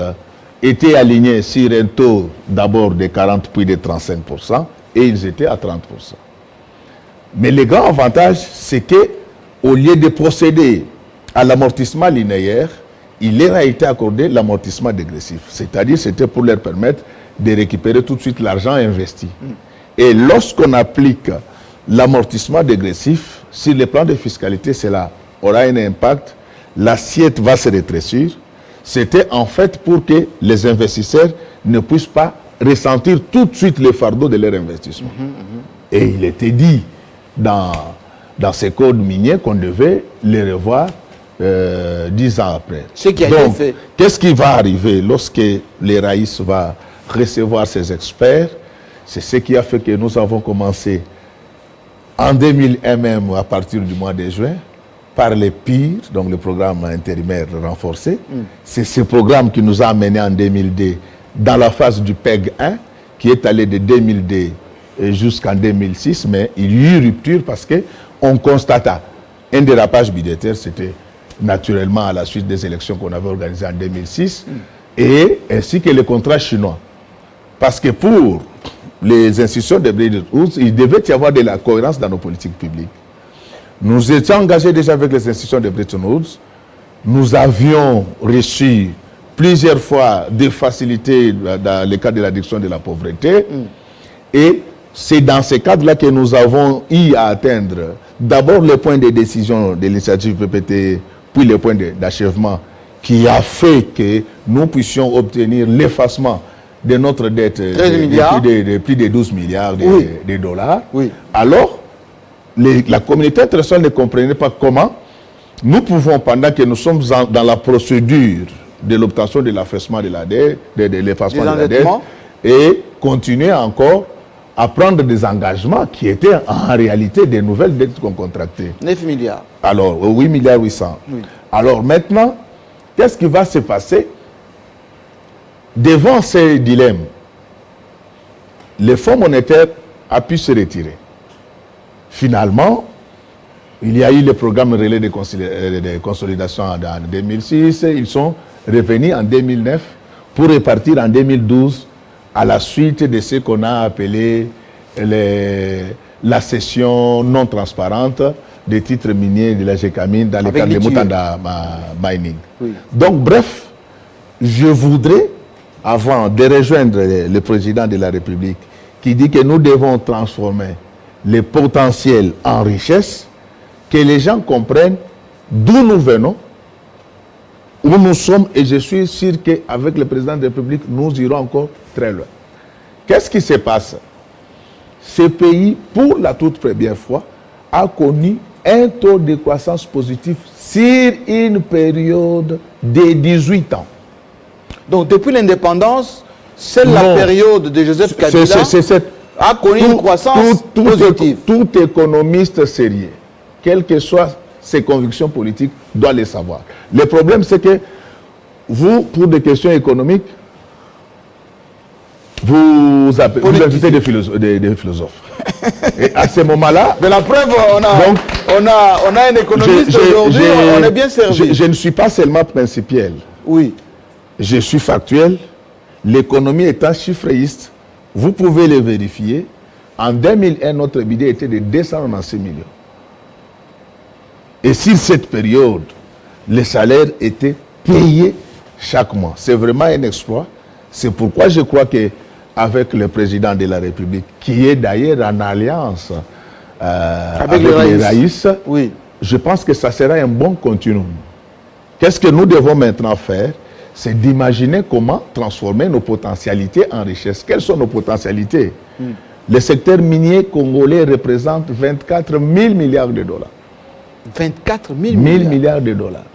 [SPEAKER 2] étaient alignées sur un taux d'abord de 40 puis de 35%, et ils étaient à 30%. Mais le grand avantage, c'est qu'au lieu de procéder à l'amortissement linéaire, il leur a été accordé l'amortissement dégressif. C'est-à-dire, c'était pour leur permettre de récupérer tout de suite l'argent investi. Et lorsqu'on applique l'amortissement dégressif, sur le plan de fiscalité, cela aura un impact, l'assiette va se rétrécir. C'était en fait pour que les investisseurs ne puissent pas ressentir tout de suite le fardeau de leur investissement. Et il était dit dans ces codes miniers qu'on devait les revoir 10 ans après.
[SPEAKER 1] Ce qui a été fait.
[SPEAKER 2] Qu'est-ce qui va arriver lorsque les Raïs va recevoir ces experts? C'est ce qui a fait que nous avons commencé en 2001 même, à partir du mois de juin, par les PIR, donc le programme intérimaire renforcé. C'est ce programme qui nous a amené en 2002 dans la phase du PEG 1, qui est allé de 2002 jusqu'en 2006, mais il y a eu rupture parce qu'on constata un dérapage budgétaire, c'était naturellement à la suite des élections qu'on avait organisées en 2006, et ainsi que les contrats chinois. Parce que pour les institutions de Bretton Woods, il devait y avoir de la cohérence dans nos politiques publiques. Nous étions engagés déjà avec les institutions de Bretton Woods. Nous avions reçu plusieurs fois des facilités dans le cadre de l'addiction de la pauvreté. Et c'est dans ce cadre-là que nous avons eu à atteindre d'abord le point de décision de l'initiative PPT puis les points d'achèvement qui a fait que nous puissions obtenir l'effacement de notre dette de plus de 12 milliards de dollars.
[SPEAKER 1] Oui.
[SPEAKER 2] Alors, la communauté internationale ne comprenait pas comment nous pouvons, pendant que nous sommes dans la procédure de l'obtention de l'affaissement de la dette, de l'effacement de la dette, et continuer encore à prendre des engagements qui étaient en réalité des nouvelles dettes qu'on contractait.
[SPEAKER 1] 9 milliards.
[SPEAKER 2] Alors, 8 milliards 800. Oui. Alors maintenant, qu'est-ce qui va se passer devant ces dilemmes? Le Fonds monétaire a pu se retirer. Finalement, il y a eu le programme relais de consolidation en 2006. Ils sont revenus en 2009 pour repartir en 2012 à la suite de ce qu'on a appelé la cession non transparente des titres miniers de la GECAMINE dans le cadre de Mutanda Mining. Oui. Donc, bref, je voudrais, avant de rejoindre le président de la République, qui dit que nous devons transformer les potentiels en richesse, que les gens comprennent d'où nous venons, où nous sommes, et je suis sûr qu'avec le président de la République, nous irons encore très loin. Qu'est-ce qui se passe? Ce pays, pour la toute première fois, a connu un taux de croissance positif sur une période de 18 ans.
[SPEAKER 1] Donc, depuis l'indépendance, c'est la période de Joseph Kabila a connu une croissance positive.
[SPEAKER 2] Tout économiste sérieux, quelles que soient ses convictions politiques, doit le savoir. Le problème, c'est que vous, pour des questions économiques, vous invitez des philosophes. Et à ce moment-là...
[SPEAKER 1] De la preuve, on a un économiste aujourd'hui, on est bien servi.
[SPEAKER 2] Je ne suis pas seulement principiel.
[SPEAKER 1] Oui.
[SPEAKER 2] Je suis factuel. L'économie étant chiffréiste, vous pouvez le vérifier. En 2001, notre budget était de 296 millions. Et sur cette période, les salaires étaient payés chaque mois. C'est vraiment un exploit. C'est pourquoi je crois qu'avec le président de la République, qui est d'ailleurs en alliance avec les Raïs,
[SPEAKER 1] oui.
[SPEAKER 2] Je pense que ça sera un bon continuum. Qu'est-ce que nous devons maintenant faire? C'est d'imaginer comment transformer nos potentialités en richesse. Quelles sont nos potentialités? Le secteur minier congolais représente 24 000 milliards de dollars.
[SPEAKER 1] 24 000
[SPEAKER 2] milliards de dollars.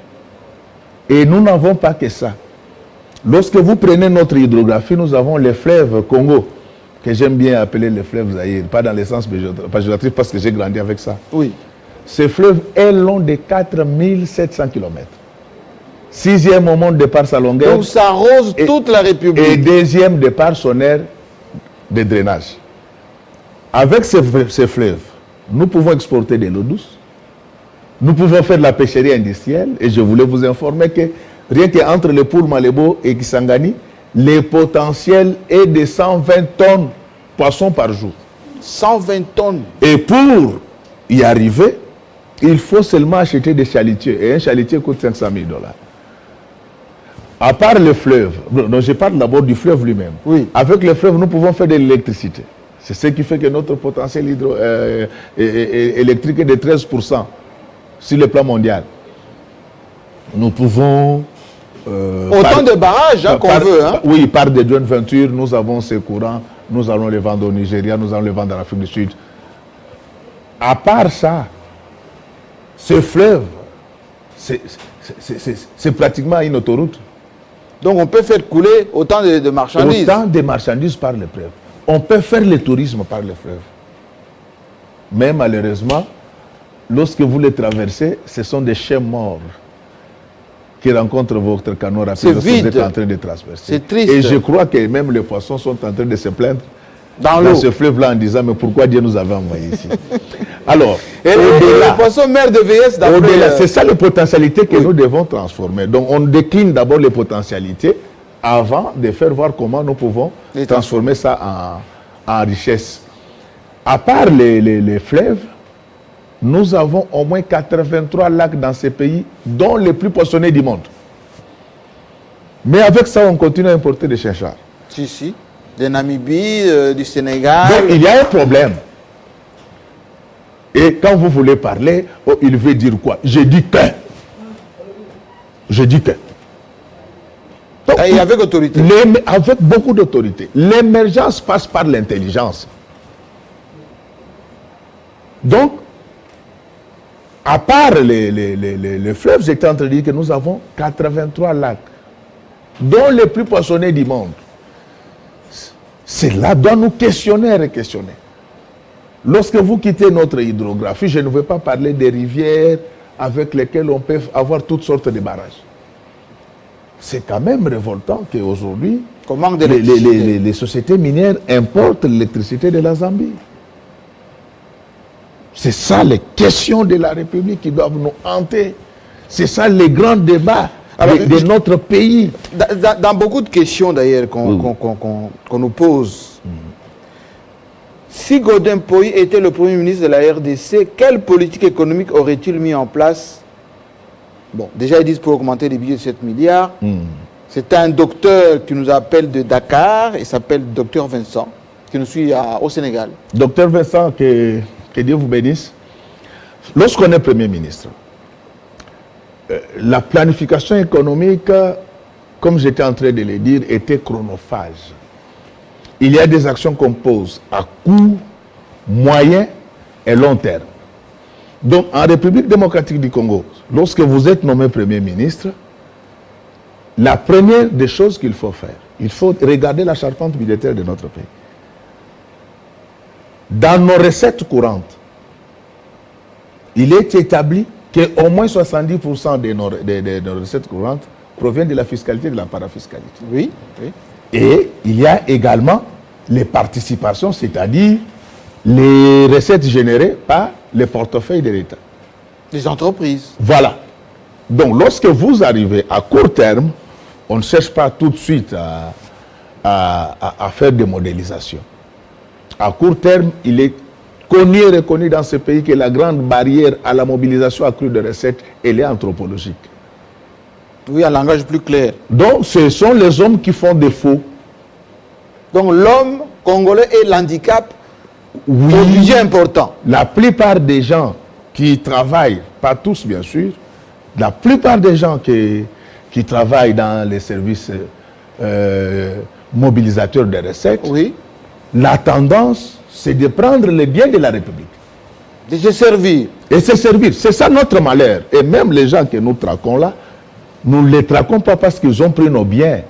[SPEAKER 2] Et nous n'avons pas que ça. Lorsque vous prenez notre hydrographie, nous avons le fleuve Congo, que j'aime bien appeler le fleuve Zaïre, pas dans le sens péjoratif parce que j'ai grandi avec ça.
[SPEAKER 1] Oui.
[SPEAKER 2] Ce fleuve est long de 4 700 km. Sixième au monde de par sa longueur.
[SPEAKER 1] Donc ça arrose toute la République.
[SPEAKER 2] Et deuxième de par son aire de drainage. Avec ce fleuve, nous pouvons exporter de l'eau douce. Nous pouvons faire de la pêcherie industrielle. Et je voulais vous informer que rien qu'entre le Poul Malebo et Kisangani, le potentiel est de 120 tonnes poissons par jour.
[SPEAKER 1] 120 tonnes.
[SPEAKER 2] Et pour y arriver, il faut seulement acheter des chalutiers. Et un chalutier coûte 500 000 $. À part le fleuve, donc je parle d'abord du fleuve lui-même.
[SPEAKER 1] Oui.
[SPEAKER 2] Avec le fleuve, nous pouvons faire de l'électricité. C'est ce qui fait que notre potentiel électrique est de 13% sur le plan mondial. Nous pouvons...
[SPEAKER 1] autant de barrages qu'on veut. Hein?
[SPEAKER 2] Oui, par des joint ventures, nous avons ces courants, nous allons les vendre au Nigeria, nous allons les vendre en Afrique du Sud. À part ça, ce fleuve, c'est pratiquement une autoroute.
[SPEAKER 1] Donc on peut faire couler autant de marchandises.
[SPEAKER 2] Autant de marchandises par le fleuve. On peut faire le tourisme par le fleuve. Mais malheureusement, lorsque vous les traversez, ce sont des chiens morts qui rencontrent votre canot rapide lorsque vous êtes en train de traverser.
[SPEAKER 1] C'est triste.
[SPEAKER 2] Et je crois que même les poissons sont en train de se plaindre
[SPEAKER 1] dans
[SPEAKER 2] ce fleuve-là en disant mais pourquoi Dieu nous avait envoyés ici. Alors,
[SPEAKER 1] les poissons meurent de vieillesse d'après...
[SPEAKER 2] C'est ça les potentialités que nous devons transformer. Donc on décline d'abord les potentialités avant de faire voir comment nous pouvons transformer ça en richesse. À part les fleuves, nous avons au moins 83 lacs dans ces pays, dont les plus poissonnés du monde. Mais avec ça, on continue à importer des chinchards.
[SPEAKER 1] Si. De Namibie, du Sénégal.
[SPEAKER 2] Donc il y a un problème. Et quand vous voulez parler, il veut dire quoi? Je dis que. Je dis que. Donc,
[SPEAKER 1] et avec autorité.
[SPEAKER 2] Avec beaucoup d'autorité. L'émergence passe par l'intelligence. Donc, à part les fleuves, j'étais en train de dire que nous avons 83 lacs, dont les plus poissonnés du monde. Cela doit nous questionner et questionner. Lorsque vous quittez notre hydrographie, je ne veux pas parler des rivières avec lesquelles on peut avoir toutes sortes de barrages. C'est quand même révoltant qu'aujourd'hui, les sociétés minières importent l'électricité de la Zambie. C'est ça les questions de la République qui doivent nous hanter. C'est ça les grands débats de notre pays.
[SPEAKER 1] Dans beaucoup de questions d'ailleurs qu'on nous pose, si Godin Poy était le Premier ministre de la RDC, quelle politique économique aurait-il mis en place? Bon, déjà ils disent pour augmenter les budgets de 7 milliards. C'est un docteur qui nous appelle de Dakar, il s'appelle docteur Vincent, qui nous suit au Sénégal.
[SPEAKER 2] Docteur Vincent, que Dieu vous bénisse. Lorsqu'on est Premier ministre, la planification économique, comme j'étais en train de le dire, était chronophage. Il y a des actions qu'on pose à court, moyen et long terme. Donc, en République démocratique du Congo, lorsque vous êtes nommé Premier ministre, la première des choses qu'il faut faire, il faut regarder la charpente budgétaire de notre pays. Dans nos recettes courantes, il est établi qu'au moins 70% de nos recettes courantes proviennent de la fiscalité et de la parafiscalité.
[SPEAKER 1] Oui.
[SPEAKER 2] Et il y a également les participations, c'est-à-dire les recettes générées par les portefeuilles de l'État.
[SPEAKER 1] Les entreprises.
[SPEAKER 2] Voilà. Donc, lorsque vous arrivez à court terme, on ne cherche pas tout de suite à faire des modélisations. À court terme, il est connu et reconnu dans ce pays que la grande barrière à la mobilisation accrue de recettes, elle est anthropologique.
[SPEAKER 1] Oui, en langage plus clair.
[SPEAKER 2] Donc, ce sont les hommes qui font défaut.
[SPEAKER 1] Donc, l'homme congolais est l'handicap au budget important.
[SPEAKER 2] La plupart des gens qui travaillent, pas tous bien sûr, la plupart des gens qui travaillent dans les services mobilisateurs de recettes,
[SPEAKER 1] oui,
[SPEAKER 2] la tendance, c'est de prendre les biens de la République.
[SPEAKER 1] De se servir.
[SPEAKER 2] Et se servir. C'est ça notre malheur. Et même les gens que nous traquons là, nous ne les traquons pas parce qu'ils ont pris nos biens.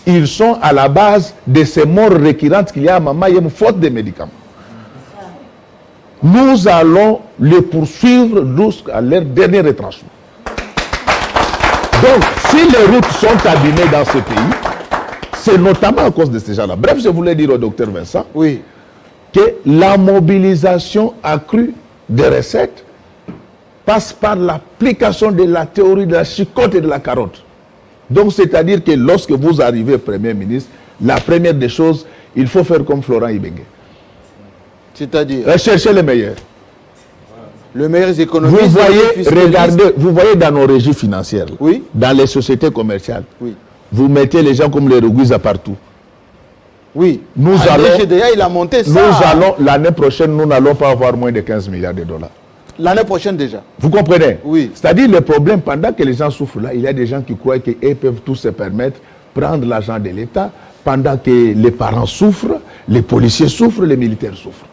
[SPEAKER 2] Ils sont à la base de ces morts récurrentes qu'il y a à Mamayem, faute de médicaments. Nous allons les poursuivre jusqu'à leur dernier retranchement. Donc, si les routes sont abîmées dans ce pays, c'est notamment à cause de ces gens-là. Bref, je voulais dire au docteur Vincent que la mobilisation accrue des recettes passe par l'application de la théorie de la chicotte et de la carotte. Donc, c'est-à-dire que lorsque vous arrivez Premier ministre, la première des choses, il faut faire comme Florent Ibenge.
[SPEAKER 1] C'est-à-dire
[SPEAKER 2] rechercher les meilleurs.
[SPEAKER 1] Le meilleur économiste.
[SPEAKER 2] Vous voyez, regardez, vous voyez dans nos régies financières,
[SPEAKER 1] oui,
[SPEAKER 2] dans les sociétés commerciales,
[SPEAKER 1] oui,
[SPEAKER 2] vous mettez les gens comme les Ruguiza partout.
[SPEAKER 1] Oui.
[SPEAKER 2] Nous allons,
[SPEAKER 1] il a monté ça.
[SPEAKER 2] Nous allons, l'année prochaine, nous n'allons pas avoir moins de 15 milliards de dollars.
[SPEAKER 1] L'année prochaine déjà.
[SPEAKER 2] Vous comprenez?
[SPEAKER 1] Oui.
[SPEAKER 2] C'est-à-dire le problème, pendant que les gens souffrent là, il y a des gens qui croient qu'ils peuvent tous se permettre de prendre l'argent de l'État, pendant que les parents souffrent, les policiers souffrent, les militaires souffrent.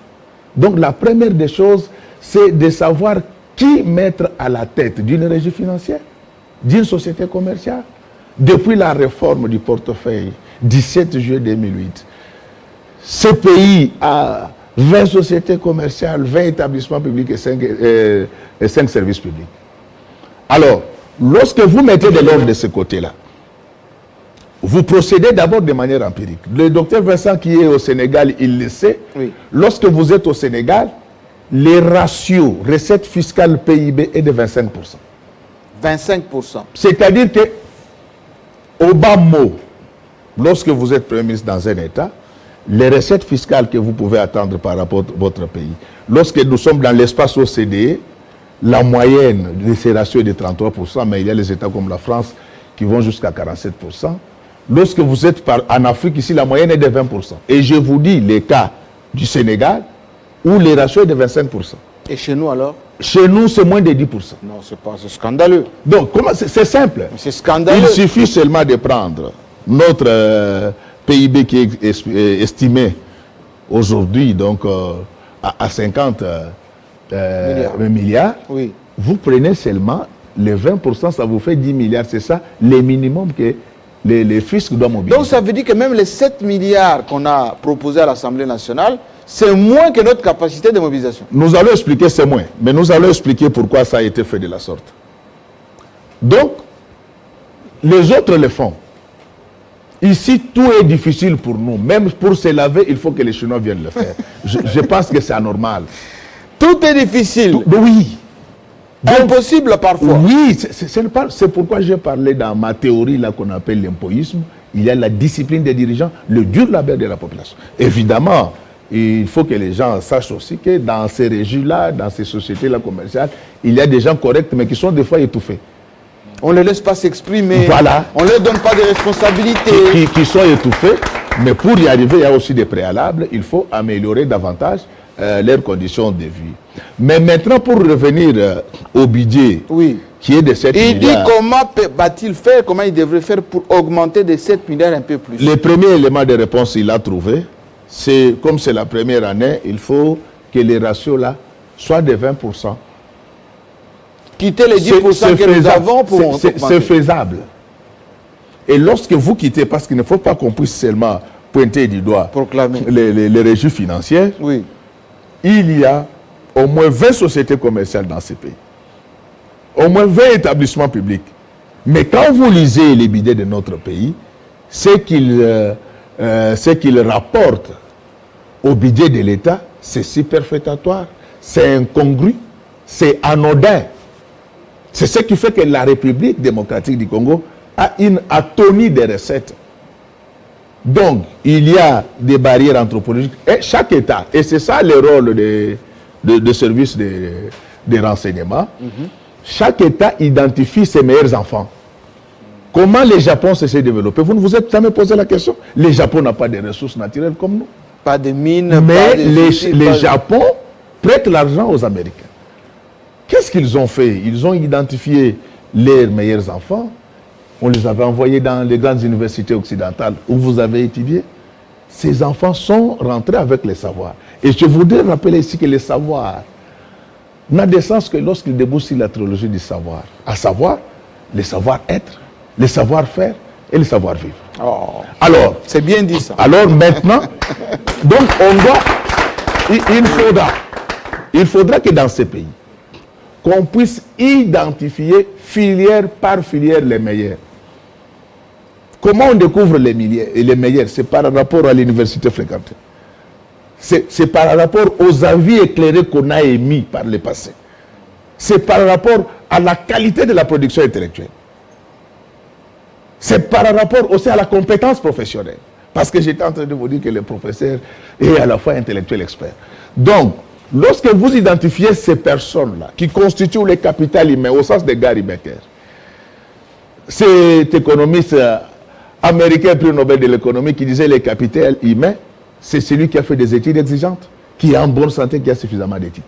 [SPEAKER 2] Donc la première des choses, c'est de savoir qui mettre à la tête d'une régie financière, d'une société commerciale. Depuis la réforme du portefeuille, 17 juillet 2008, ce pays a 20 sociétés commerciales, 20 établissements publics et 5 services publics. Alors, lorsque vous mettez de l'ordre de ce côté-là, vous procédez d'abord de manière empirique. Le docteur Vincent qui est au Sénégal, il le sait. Oui. Lorsque vous êtes au Sénégal, les ratios recettes fiscales PIB est de 25%.
[SPEAKER 1] 25%.
[SPEAKER 2] C'est-à-dire que, au bas mot, lorsque vous êtes Premier ministre dans un État, les recettes fiscales que vous pouvez attendre par rapport à votre pays, lorsque nous sommes dans l'espace OCDE, la moyenne de ces ratios est de 33%, mais il y a les États comme la France qui vont jusqu'à 47%. Lorsque vous êtes en Afrique, ici, la moyenne est de 20%. Et je vous dis les cas du Sénégal, où les ratios est de 25%.
[SPEAKER 1] Et chez nous alors?
[SPEAKER 2] Chez nous, c'est moins de 10%.
[SPEAKER 1] Non, c'est scandaleux.
[SPEAKER 2] Donc, comment c'est simple.
[SPEAKER 1] C'est scandaleux.
[SPEAKER 2] Il suffit seulement de prendre notre PIB qui est estimé aujourd'hui donc à 50 milliards.
[SPEAKER 1] Oui.
[SPEAKER 2] Vous prenez seulement les 20%, ça vous fait 10 milliards. C'est ça le minimum que les fiscs doivent mobiliser.
[SPEAKER 1] Donc ça veut dire que même les 7 milliards qu'on a proposés à l'Assemblée nationale, c'est moins que notre capacité de mobilisation.
[SPEAKER 2] Nous allons expliquer c'est moins, mais nous allons expliquer pourquoi ça a été fait de la sorte. Donc, les autres le font. Ici, tout est difficile pour nous. Même pour se laver, il faut que les Chinois viennent le faire. Je pense que c'est anormal.
[SPEAKER 1] Tout est difficile.
[SPEAKER 2] Oui.
[SPEAKER 1] Impossible parfois.
[SPEAKER 2] Oui, c'est pourquoi j'ai parlé dans ma théorie là qu'on appelle l'impoïsme. Il y a la discipline des dirigeants, le dur labeur de la population. Évidemment, il faut que les gens sachent aussi que dans ces régies-là, dans ces sociétés-là commerciales, il y a des gens corrects, mais qui sont des fois étouffés.
[SPEAKER 1] On ne les laisse pas s'exprimer.
[SPEAKER 2] Voilà.
[SPEAKER 1] On ne leur donne pas de responsabilités.
[SPEAKER 2] Qui sont étouffés. Mais pour y arriver, il y a aussi des préalables. Il faut améliorer davantage leurs conditions de vie. Mais maintenant, pour revenir au budget qui est de 7 milliards.
[SPEAKER 1] Il dit comment va-t-il faire, comment il devrait faire pour augmenter de 7 milliards un peu plus.
[SPEAKER 2] Le premier élément de réponse, il a trouvé. C'est comme c'est la première année, il faut que les ratios là soient de 20%.
[SPEAKER 1] Quitter les 10% que nous avons pour augmenter.
[SPEAKER 2] C'est faisable. Et lorsque vous quittez, parce qu'il ne faut pas qu'on puisse seulement pointer du doigt
[SPEAKER 1] proclamer
[SPEAKER 2] les régies financières,
[SPEAKER 1] oui.
[SPEAKER 2] Il y a au moins 20 sociétés commerciales dans ces pays. Au moins 20 établissements publics. Mais quand vous lisez les budgets de notre pays, ce qu'il rapporte au budget de l'État, c'est superfétatoire, c'est incongru, c'est anodin. C'est ce qui fait que la République démocratique du Congo a une atonie des recettes. Donc, il y a des barrières anthropologiques. Et chaque État, et c'est ça le rôle de services de renseignement, chaque État identifie ses meilleurs enfants. Comment le Japon s'est développé? Vous ne vous êtes jamais posé la question? Le Japon n'a pas de ressources naturelles comme nous.
[SPEAKER 1] Pas de mines,
[SPEAKER 2] mais
[SPEAKER 1] pas de
[SPEAKER 2] les Japon prêtent l'argent aux Américains. Qu'est-ce qu'ils ont fait? Ils ont identifié leurs meilleurs enfants. On les avait envoyés dans les grandes universités occidentales où vous avez étudié. Ces enfants sont rentrés avec les savoirs. Et je voudrais rappeler ici que les savoirs n'a de sens que lorsqu'ils débouchent sur la trilogie du savoir. À savoir, le savoir-être, le savoir-faire et le savoir-vivre.
[SPEAKER 1] Oh,
[SPEAKER 2] alors,
[SPEAKER 1] c'est bien dit ça.
[SPEAKER 2] Alors maintenant, donc on doit, il faudra que dans ces pays, qu'on puisse identifier filière par filière les meilleurs. Comment on découvre les meilleurs? C'est par rapport à l'université fréquentée. C'est par rapport aux avis éclairés qu'on a émis par le passé. C'est par rapport à la qualité de la production intellectuelle. C'est par rapport aussi à la compétence professionnelle. Parce que j'étais en train de vous dire que le professeur est à la fois intellectuel expert. Donc, lorsque vous identifiez ces personnes-là, qui constituent le capital humain, au sens de Gary Becker, cet économiste américain prix Nobel de l'économie qui disait le capital humain, c'est celui qui a fait des études exigeantes, qui est en bonne santé, qui a suffisamment d'études.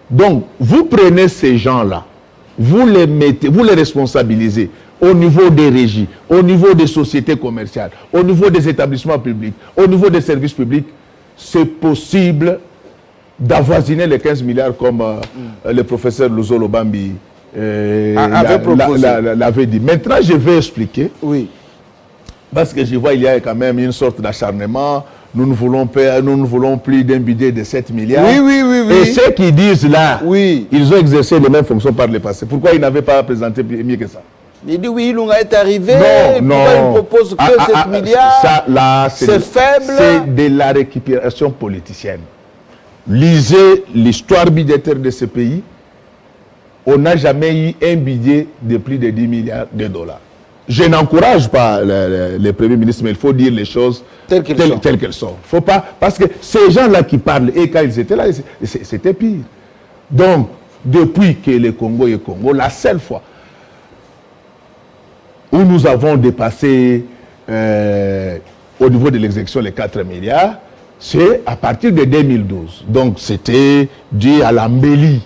[SPEAKER 2] Donc, vous prenez ces gens-là, vous les mettez, vous les responsabilisez au niveau des régies, au niveau des sociétés commerciales, au niveau des établissements publics, au niveau des services publics, c'est possible d'avoisiner les 15 milliards comme le professeur Luzolo Bambi l'avait dit. Maintenant, je vais expliquer.
[SPEAKER 1] Oui.
[SPEAKER 2] Parce que je vois il y a quand même une sorte d'acharnement. Nous ne voulons plus d'un budget de 7 milliards.
[SPEAKER 1] Oui.
[SPEAKER 2] Et ceux qui disent là,
[SPEAKER 1] oui,
[SPEAKER 2] ils ont exercé les mêmes fonctions par le passé. Pourquoi ils n'avaient pas présenté mieux que ça?
[SPEAKER 1] Il dit oui, Lunga est arrivé.
[SPEAKER 2] Non.
[SPEAKER 1] Il propose que 7 milliards.
[SPEAKER 2] Ça, là,
[SPEAKER 1] c'est faible.
[SPEAKER 2] C'est de la récupération politicienne. Lisez l'histoire budgétaire de ce pays. On n'a jamais eu un budget de plus de 10 milliards de dollars. Je n'encourage pas les premiers ministres, mais il faut dire les choses telles qu'elles sont. Faut pas, parce que ces gens-là qui parlent, et quand ils étaient là, c'était pire. Donc, depuis que le Congo est Congo, la seule fois où nous avons dépassé au niveau de l'exécution les 4 milliards, c'est à partir de 2012. Donc, c'était dû à l'embellie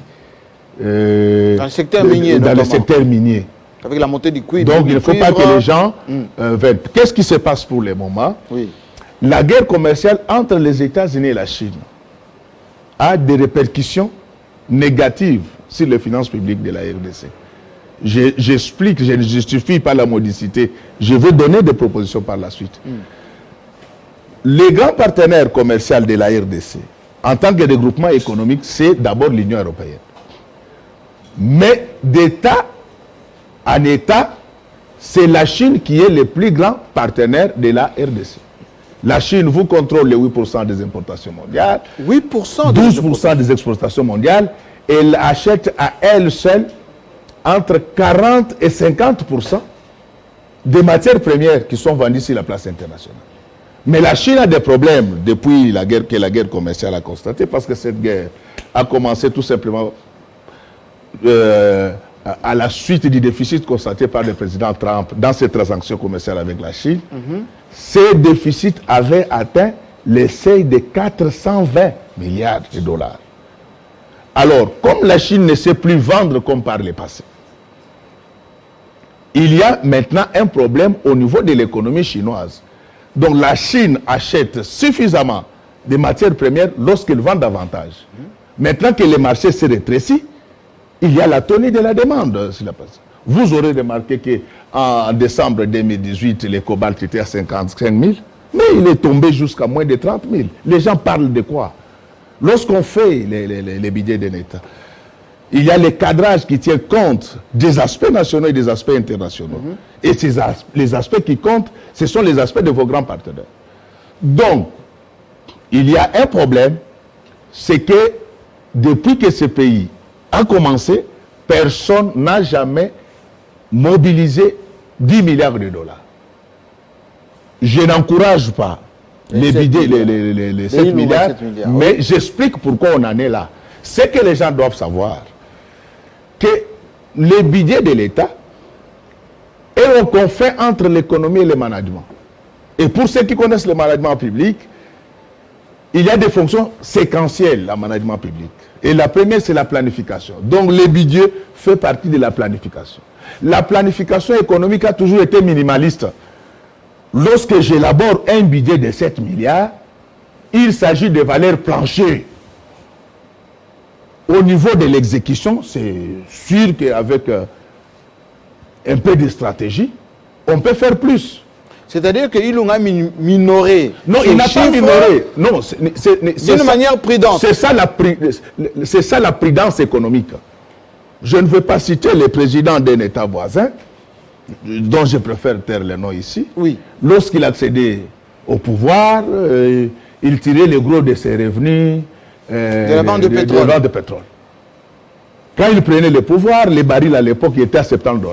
[SPEAKER 1] Dans le secteur minier,
[SPEAKER 2] dans
[SPEAKER 1] notamment.
[SPEAKER 2] le secteur minier.
[SPEAKER 1] Avec la montée du cuivre.
[SPEAKER 2] Donc il ne faut pas que les gens... Qu'est-ce qui se passe pour le moment?
[SPEAKER 1] Oui.
[SPEAKER 2] La guerre commerciale entre les États-Unis et la Chine a des répercussions négatives sur les finances publiques de la RDC. J'explique, je ne justifie pas la modicité. Je vais donner des propositions par la suite. Les grands partenaires commerciaux de la RDC, en tant que regroupement économique, c'est d'abord l'Union européenne. Mais d'État en État, c'est la Chine qui est le plus grand partenaire de la RDC. La Chine vous contrôle les 8% des importations mondiales,
[SPEAKER 1] 8%
[SPEAKER 2] 12% des exportations mondiales. Elle achète à elle seule entre 40 et 50% des matières premières qui sont vendues sur la place internationale. Mais la Chine a des problèmes depuis la guerre que la guerre commerciale a constaté, parce que cette guerre a commencé tout simplement à la suite du déficit constaté par le président Trump dans ses transactions commerciales avec la Chine. Ces déficits avaient atteint les seuils de 420 milliards de dollars. Alors, comme la Chine ne sait plus vendre comme par le passé, il y a maintenant un problème au niveau de l'économie chinoise. Donc la Chine achète suffisamment de matières premières lorsqu'elle vend davantage. Maintenant que le marché s'est rétréci, il y a la tonne de la demande sur la place. Vous aurez remarqué qu'en décembre 2018, le cobalt était à 55 000, mais il est tombé jusqu'à moins de 30 000. Les gens parlent de quoi? Lorsqu'on fait les billets d'un État, il y a le cadrage qui tient compte des aspects nationaux et des aspects internationaux. Et les aspects qui comptent, ce sont les aspects de vos grands partenaires. Donc, il y a un problème, c'est que depuis que ce pays a commencé, personne n'a jamais mobilisé 10 milliards de dollars. Je n'encourage pas les 7 milliards, mais j'explique pourquoi on en est là. C'est que les gens doivent savoir que les budgets de l'État est un conflit entre l'économie et le management. Et pour ceux qui connaissent le management public, il y a des fonctions séquentielles en management public. Et la première, c'est la planification. Donc le budget fait partie de la planification. La planification économique a toujours été minimaliste. Lorsque j'élabore un budget de 7 milliards, il s'agit de valeurs planchées. Au niveau de l'exécution, c'est sûr qu'avec un peu de stratégie, on peut faire plus.
[SPEAKER 1] C'est-à-dire qu'il a minoré.
[SPEAKER 2] Non, il n'a pas minoré. Non,
[SPEAKER 1] d'une manière prudente.
[SPEAKER 2] C'est ça la prudence économique. Je ne veux pas citer le président d'un État voisin, dont je préfère taire le nom ici.
[SPEAKER 1] Oui.
[SPEAKER 2] Lorsqu'il accédait au pouvoir, il tirait le gros de ses revenus
[SPEAKER 1] de la vente de pétrole.
[SPEAKER 2] Quand il prenait le pouvoir, les barils à l'époque étaient à 70 $.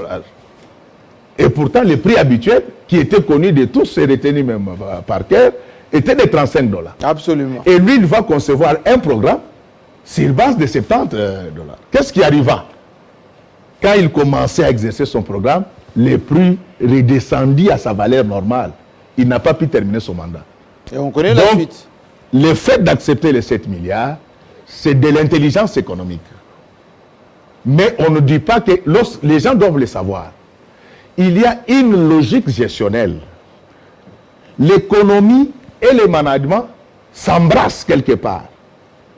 [SPEAKER 2] Et pourtant, le prix habituel, qui était connu de tous, et retenu même par cœur, était de 35 $.
[SPEAKER 1] Absolument.
[SPEAKER 2] Et lui, il va concevoir un programme sur base de 70 $. Qu'est-ce qui arriva? Quand il commençait à exercer son programme, le prix redescendit à sa valeur normale. Il n'a pas pu terminer son mandat.
[SPEAKER 1] Et on connaît la suite.
[SPEAKER 2] Le fait d'accepter les 7 milliards, c'est de l'intelligence économique. Mais on ne dit pas que les gens doivent le savoir. Il y a une logique gestionnelle. L'économie et le management s'embrassent quelque part,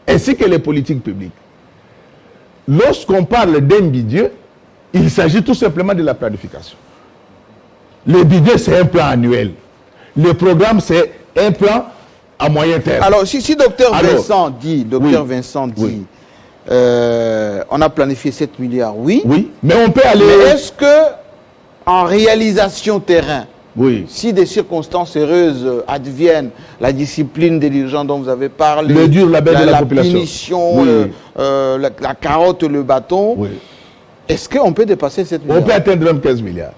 [SPEAKER 2] ainsi que les politiques publiques. Lorsqu'on parle d'un budget, il s'agit tout simplement de la planification. Le budget, c'est un plan annuel. Le programme, c'est un plan à moyen terme.
[SPEAKER 1] Alors, si docteur Vincent dit, on a planifié 7 milliards, oui.
[SPEAKER 2] Oui, mais on peut aller...
[SPEAKER 1] Mais est-ce que, en réalisation terrain,
[SPEAKER 2] oui,
[SPEAKER 1] si des circonstances heureuses adviennent, la discipline des dirigeants dont vous avez parlé,
[SPEAKER 2] le dur labeur de la population,
[SPEAKER 1] punition,
[SPEAKER 2] oui,
[SPEAKER 1] la carotte, le bâton,
[SPEAKER 2] oui,
[SPEAKER 1] est-ce qu'on peut dépasser 7 milliards?
[SPEAKER 2] On peut atteindre même 15 milliards.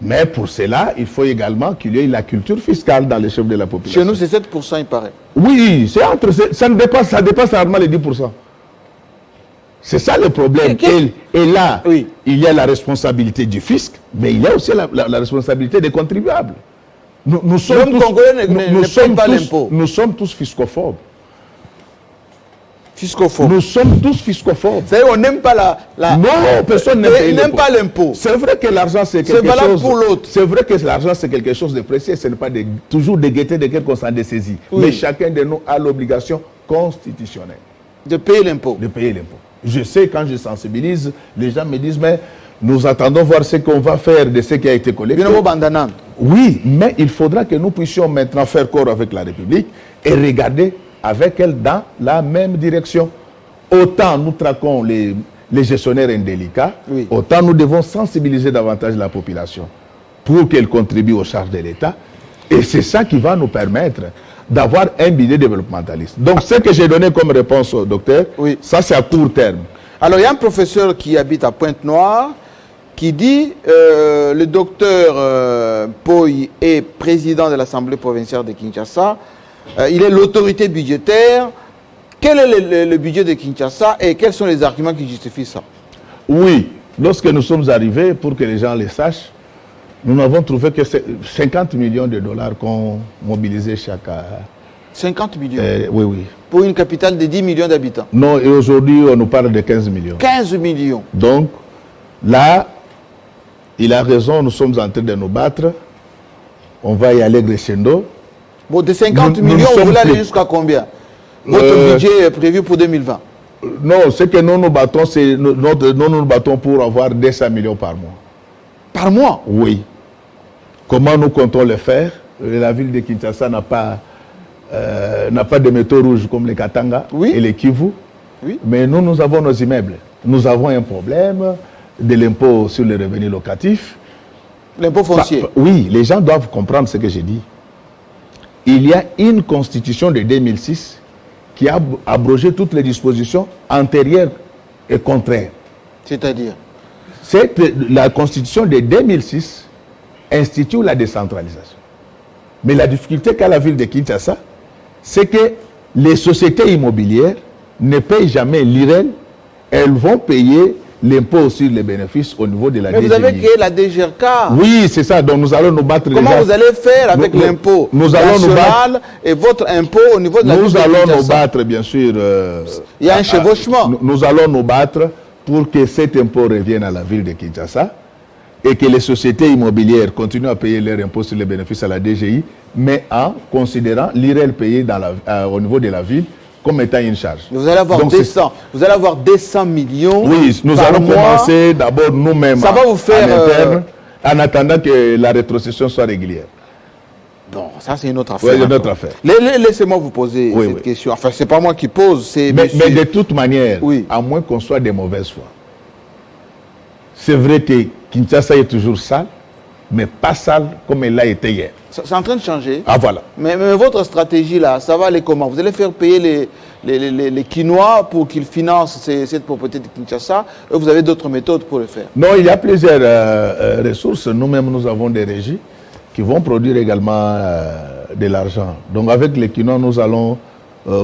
[SPEAKER 2] Mais pour cela, il faut également qu'il y ait la culture fiscale dans les chefs de la population.
[SPEAKER 1] Chez nous, c'est 7%, il paraît.
[SPEAKER 2] Oui, ça dépasse rarement les 10%. C'est ça le problème. Et là, oui, il y a la responsabilité du fisc, mais il y a aussi la responsabilité des contribuables. Nous sommes tous fiscophobes.
[SPEAKER 1] Fiscophobes.
[SPEAKER 2] Nous sommes tous fiscophobes.
[SPEAKER 1] C'est-à-dire qu'on n'aime pas la...
[SPEAKER 2] Non, personne n'aime
[SPEAKER 1] pas l'impôt.
[SPEAKER 2] C'est vrai que l'argent, c'est quelque
[SPEAKER 1] valable
[SPEAKER 2] chose...
[SPEAKER 1] pour l'autre.
[SPEAKER 2] C'est vrai que l'argent, c'est quelque chose de précieux. Ce n'est pas toujours de gaieté de quelqu'un qu'on s'en dessaisit.
[SPEAKER 1] Oui.
[SPEAKER 2] Mais chacun de nous a l'obligation constitutionnelle.
[SPEAKER 1] De payer l'impôt.
[SPEAKER 2] De payer l'impôt. Je sais, quand je sensibilise, les gens me disent, mais nous attendons voir ce qu'on va faire de ce qui a été collecté. Oui, mais il faudra que nous puissions maintenant faire corps avec la République et regarder avec elle dans la même direction. Autant nous traquons les gestionnaires indélicats,
[SPEAKER 1] oui,
[SPEAKER 2] autant nous devons sensibiliser davantage la population pour qu'elle contribue aux charges de l'État. Et c'est ça qui va nous permettre d'avoir un bilan développementaliste. Donc, ce que j'ai donné comme réponse au docteur,
[SPEAKER 1] oui,
[SPEAKER 2] ça c'est à court terme.
[SPEAKER 1] Alors, il y a un professeur qui habite à Pointe-Noire qui dit le docteur Poy est président de l'Assemblée provinciale de Kinshasa. Il est l'autorité budgétaire. Quel est le budget de Kinshasa et quels sont les arguments qui justifient ça?
[SPEAKER 2] Oui, lorsque nous sommes arrivés, pour que les gens le sachent, nous avons trouvé que c'est 50 millions de dollars qu'on mobilisait chaque...
[SPEAKER 1] 50 millions
[SPEAKER 2] oui, oui.
[SPEAKER 1] Pour une capitale de 10 millions d'habitants?
[SPEAKER 2] Non, et aujourd'hui, on nous parle de 15 millions.
[SPEAKER 1] 15 millions.
[SPEAKER 2] Donc, là, il a raison, nous sommes en train de nous battre. On va y aller crescendo.
[SPEAKER 1] Bon, de 50 millions, vous voulez aller jusqu'à combien? Votre budget est prévu pour 2020?
[SPEAKER 2] Non, ce que nous nous battons, c'est nous nous battons pour avoir 200 millions par mois.
[SPEAKER 1] Par mois?
[SPEAKER 2] Oui. Comment nous comptons le faire? La ville de Kinshasa n'a pas de métaux rouges comme les Katanga, oui, et les Kivu.
[SPEAKER 1] Oui.
[SPEAKER 2] Mais nous avons nos immeubles. Nous avons un problème de l'impôt sur les revenus locatifs.
[SPEAKER 1] L'impôt foncier?
[SPEAKER 2] Oui, les gens doivent comprendre ce que j'ai dit. Il y a une constitution de 2006 qui a abrogé toutes les dispositions antérieures et contraires.
[SPEAKER 1] C'est-à-dire?
[SPEAKER 2] La constitution de 2006 institue la décentralisation. Mais la difficulté qu'a la ville de Kinshasa, c'est que les sociétés immobilières ne payent jamais l'IREL, elles vont payer l'impôt sur les bénéfices au niveau de la DGI.
[SPEAKER 1] Mais vous avez créé la DGRK.
[SPEAKER 2] Oui, c'est ça, donc nous allons nous battre.
[SPEAKER 1] Comment vous allez faire avec l'impôt national et votre impôt au niveau de la DGI?
[SPEAKER 2] Nous allons nous battre, bien sûr.
[SPEAKER 1] Il y a un chevauchement.
[SPEAKER 2] Nous allons nous battre pour que cet impôt revienne à la ville de Kinshasa et que les sociétés immobilières continuent à payer leur impôt sur les bénéfices à la DGI, mais en considérant l'IREL payé au niveau de la ville comme étant une charge.
[SPEAKER 1] Vous allez avoir, vous allez avoir 200 millions.
[SPEAKER 2] Oui, nous allons commencer d'abord nous-mêmes.
[SPEAKER 1] Ça va vous faire
[SPEAKER 2] en interne, en attendant que la rétrocession soit régulière.
[SPEAKER 1] Non, ça c'est une autre affaire.
[SPEAKER 2] Oui, une autre affaire.
[SPEAKER 1] Laissez-moi vous poser cette question. Enfin, c'est pas moi qui pose, c'est
[SPEAKER 2] mais de toute manière, à moins qu'on soit de mauvaise foi. C'est vrai que Kinshasa est toujours sale, mais pas sale comme elle l'a été hier.
[SPEAKER 1] C'est en train de changer.
[SPEAKER 2] Ah voilà.
[SPEAKER 1] Mais votre stratégie là, ça va aller comment? Vous allez faire payer les Quinois pour qu'ils financent cette propriété de Kinshasa, et vous avez d'autres méthodes pour le faire?
[SPEAKER 2] Non, il y a plusieurs ressources. Nous-mêmes, nous avons des régies qui vont produire également de l'argent. Donc avec les Quinois, nous allons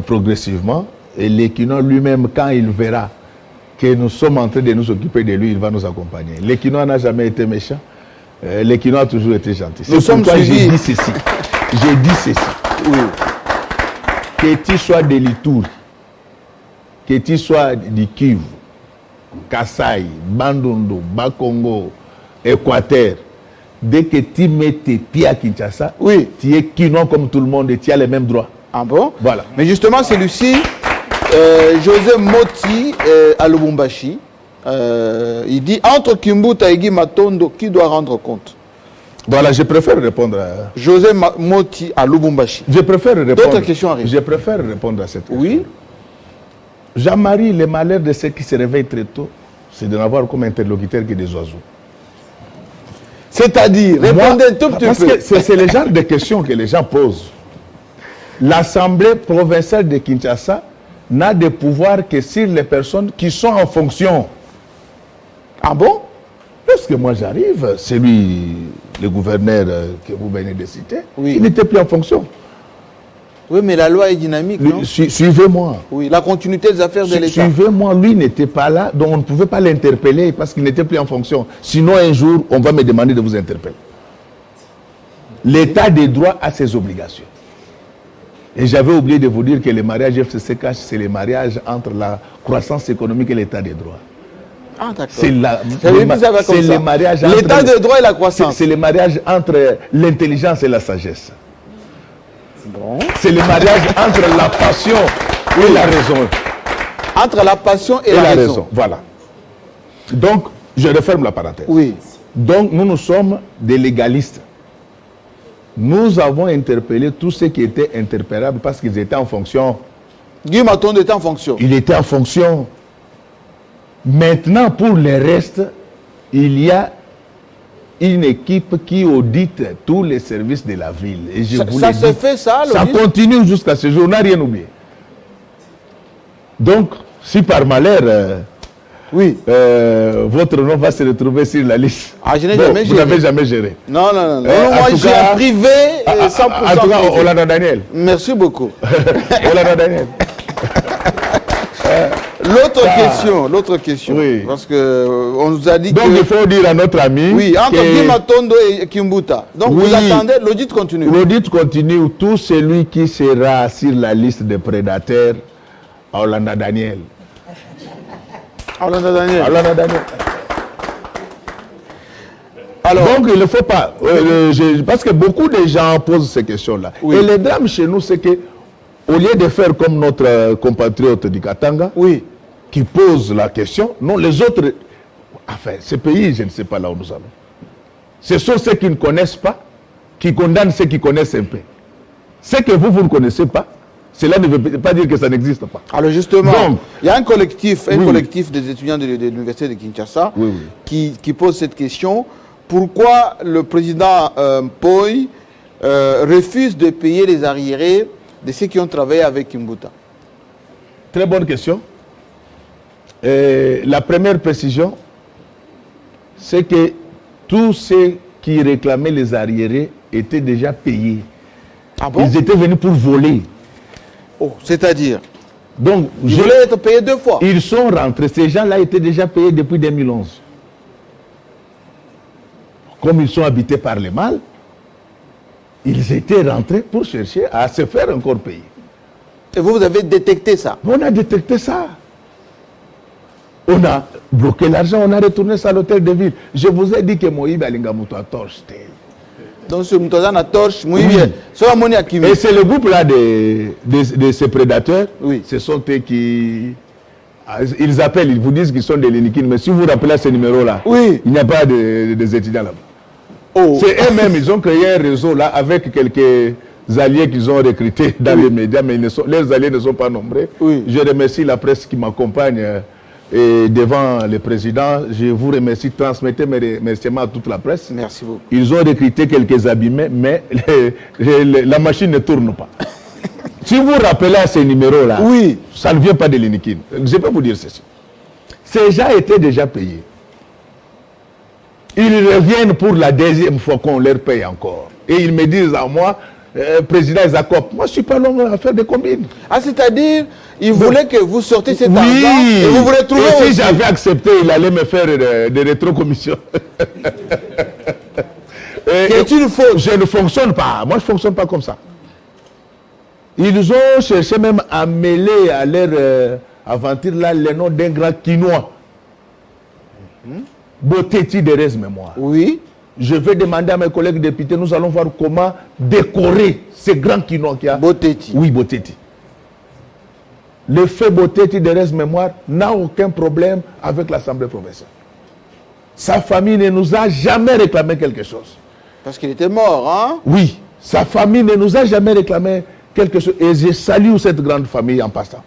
[SPEAKER 2] progressivement. Et les Quinois lui-même, quand il verra que nous sommes en train de nous occuper de lui, il va nous accompagner. Les Quinois n'a jamais été méchant. Les Quinois ont toujours été gentils. C'est pourquoi j'ai dit ceci. J'ai dit ceci.
[SPEAKER 1] Oui.
[SPEAKER 2] Que tu sois de l'Ituri, que tu sois du Kivu, Kasaï, Bandundu, Bakongo, Équateur, dès que tu mets tes pieds à Kinshasa, tu es Quinois comme tout le monde et tu as les mêmes droits.
[SPEAKER 1] Ah bon?
[SPEAKER 2] Voilà.
[SPEAKER 1] Mais justement, celui-ci, José Moti à Lubumbashi, il dit entre Kimbuta et Guy Matondo, qui doit rendre compte?
[SPEAKER 2] Voilà, je préfère répondre à...
[SPEAKER 1] José Moti à Lubumbashi.
[SPEAKER 2] Je préfère répondre...
[SPEAKER 1] D'autres questions arrivent.
[SPEAKER 2] Je préfère répondre à cette question.
[SPEAKER 1] Oui.
[SPEAKER 2] Jean-Marie, le malheur de ceux qui se réveillent très tôt, c'est de n'avoir comme interlocuteur que des oiseaux.
[SPEAKER 1] C'est-à-dire, répondez un tout petit peu.
[SPEAKER 2] Parce que c'est le genre de questions que les gens posent. L'Assemblée provinciale de Kinshasa n'a de pouvoir que sur les personnes qui sont en fonction.
[SPEAKER 1] Ah bon?
[SPEAKER 2] Lorsque moi j'arrive, c'est lui, le gouverneur que vous venez de citer, il n'était plus en fonction.
[SPEAKER 1] Oui, mais la loi est dynamique, non?
[SPEAKER 2] Suivez-moi.
[SPEAKER 1] Oui, la continuité des affaires de l'État.
[SPEAKER 2] Suivez-moi, lui n'était pas là, donc on ne pouvait pas l'interpeller parce qu'il n'était plus en fonction. Sinon, un jour, on va me demander de vous interpeller. L'État des droits a ses obligations. Et j'avais oublié de vous dire que les mariages FCCK, c'est les mariages entre la croissance économique et l'état des droits.
[SPEAKER 1] Ah, d'accord.
[SPEAKER 2] C'est
[SPEAKER 1] les
[SPEAKER 2] mariages
[SPEAKER 1] entre l'état de droit et la croissance.
[SPEAKER 2] C'est les mariages entre l'intelligence et la sagesse. Bon. C'est les mariages entre la passion et la raison.
[SPEAKER 1] Entre la passion et la raison.
[SPEAKER 2] Voilà. Donc, je referme la parenthèse.
[SPEAKER 1] Oui.
[SPEAKER 2] Donc, nous sommes des légalistes. Nous avons interpellé tous ceux qui étaient interpellables parce qu'ils étaient en fonction.
[SPEAKER 1] Guy Matondo était en fonction.
[SPEAKER 2] Il était en fonction. Maintenant, pour le reste, il y a une équipe qui audite tous les services de la ville. Et
[SPEAKER 1] ça se fait, ça,
[SPEAKER 2] ça continue jusqu'à ce jour, on n'a rien oublié. Donc, si par malheur,
[SPEAKER 1] oui.
[SPEAKER 2] Votre nom va se retrouver sur la liste.
[SPEAKER 1] Ah, je n'ai jamais géré.
[SPEAKER 2] Vous n'avez jamais géré.
[SPEAKER 1] Non. Moi, j'ai un privé, 100%
[SPEAKER 2] en tout cas, Olana Daniel.
[SPEAKER 1] Merci beaucoup.
[SPEAKER 2] Olana Daniel.
[SPEAKER 1] L'autre question.
[SPEAKER 2] Oui.
[SPEAKER 1] Parce que on nous a dit
[SPEAKER 2] donc, il faut dire à notre ami.
[SPEAKER 1] Oui, entre Guy Matondo et Kimbuta. Donc, vous attendez, l'audit continue.
[SPEAKER 2] L'audit continue. Tout celui qui sera sur la liste des prédateurs, Olana Daniel.
[SPEAKER 1] Olana Daniel.
[SPEAKER 2] Alors, donc, il ne faut pas. Parce que beaucoup de gens posent ces questions-là. Oui. Et le drame chez nous, c'est que, au lieu de faire comme notre compatriote du Katanga,
[SPEAKER 1] oui,
[SPEAKER 2] qui pose la question, non, les autres. Enfin, ce pays, je ne sais pas là où nous allons. Ce sont ceux qui ne connaissent pas, qui condamnent ceux qui connaissent un peu. Ce que vous ne connaissez pas, cela ne veut pas dire que ça n'existe pas.
[SPEAKER 1] Alors justement, il y a un collectif des étudiants de l'université de Kinshasa qui pose cette question. Pourquoi le président Mpoyi refuse de payer les arriérés de ceux qui ont travaillé avec Kimbuta?
[SPEAKER 2] Très bonne question. La première précision, c'est que tous ceux qui réclamaient les arriérés étaient déjà payés.
[SPEAKER 1] Ah bon?
[SPEAKER 2] Ils étaient venus pour voler.
[SPEAKER 1] Oh, c'est-à-dire?
[SPEAKER 2] Donc,
[SPEAKER 1] ils voulaient être payés 2 fois.
[SPEAKER 2] Ils sont rentrés. Ces gens-là étaient déjà payés depuis 2011. Comme ils sont habités par le mal, ils étaient rentrés pour chercher à se faire encore payer.
[SPEAKER 1] Et vous avez détecté ça?
[SPEAKER 2] On a détecté ça. On a bloqué l'argent, on a retourné ça à l'hôtel de ville. Je vous ai dit que Moïbe Alingamuto a torche.
[SPEAKER 1] Donc ce Moutoza a torche, Moïbe,
[SPEAKER 2] et c'est le groupe là de ces prédateurs,
[SPEAKER 1] oui.
[SPEAKER 2] Ce sont eux qui... Ils appellent, ils vous disent qu'ils sont des Lénikines, mais si vous vous rappelez ce numéro-là,
[SPEAKER 1] oui.
[SPEAKER 2] Il n'y a pas des étudiants là-bas.
[SPEAKER 1] Oh.
[SPEAKER 2] C'est eux-mêmes, ils ont créé un réseau là avec quelques alliés qu'ils ont recrutés dans les médias, mais les alliés ne sont pas nombreux.
[SPEAKER 1] Oui.
[SPEAKER 2] Je remercie la presse qui m'accompagne devant le président. Je vous remercie, transmettez mes remerciements à toute la presse.
[SPEAKER 1] Merci beaucoup.
[SPEAKER 2] Ils ont recruté quelques abîmés, mais la machine ne tourne pas. Si vous vous rappelez à ces numéros-là,
[SPEAKER 1] oui.
[SPEAKER 2] Ça ne vient pas de l'Inikin. Je peux vous dire ceci. Ces gens étaient déjà payés. Ils reviennent pour la 2e fois qu'on leur paye encore. Et ils me disent à moi, président Isakop, moi je ne suis pas l'homme à faire des combines.
[SPEAKER 1] Ah, c'est-à-dire, ils voulaient que vous sortiez cet argent et vous vous retrouvez
[SPEAKER 2] et si j'avais accepté, il allait me faire des rétrocommissions.
[SPEAKER 1] C'est une faute.
[SPEAKER 2] Je ne fonctionne pas. Moi, je ne fonctionne pas comme ça. Ils ont cherché même à mêler à leur aventure là le nom d'un grand quinois. Boteti de res mémoire.
[SPEAKER 1] Oui.
[SPEAKER 2] Je vais demander à mes collègues députés, nous allons voir comment décorer ce grand quinois qui a.
[SPEAKER 1] Boteti.
[SPEAKER 2] Oui, Boteti. Le fait Boteti de res mémoire n'a aucun problème avec l'Assemblée provinciale. Sa famille ne nous a jamais réclamé quelque chose.
[SPEAKER 1] Parce qu'il était mort, hein?
[SPEAKER 2] Oui. Sa famille ne nous a jamais réclamé quelque chose. Et je salue cette grande famille en passant.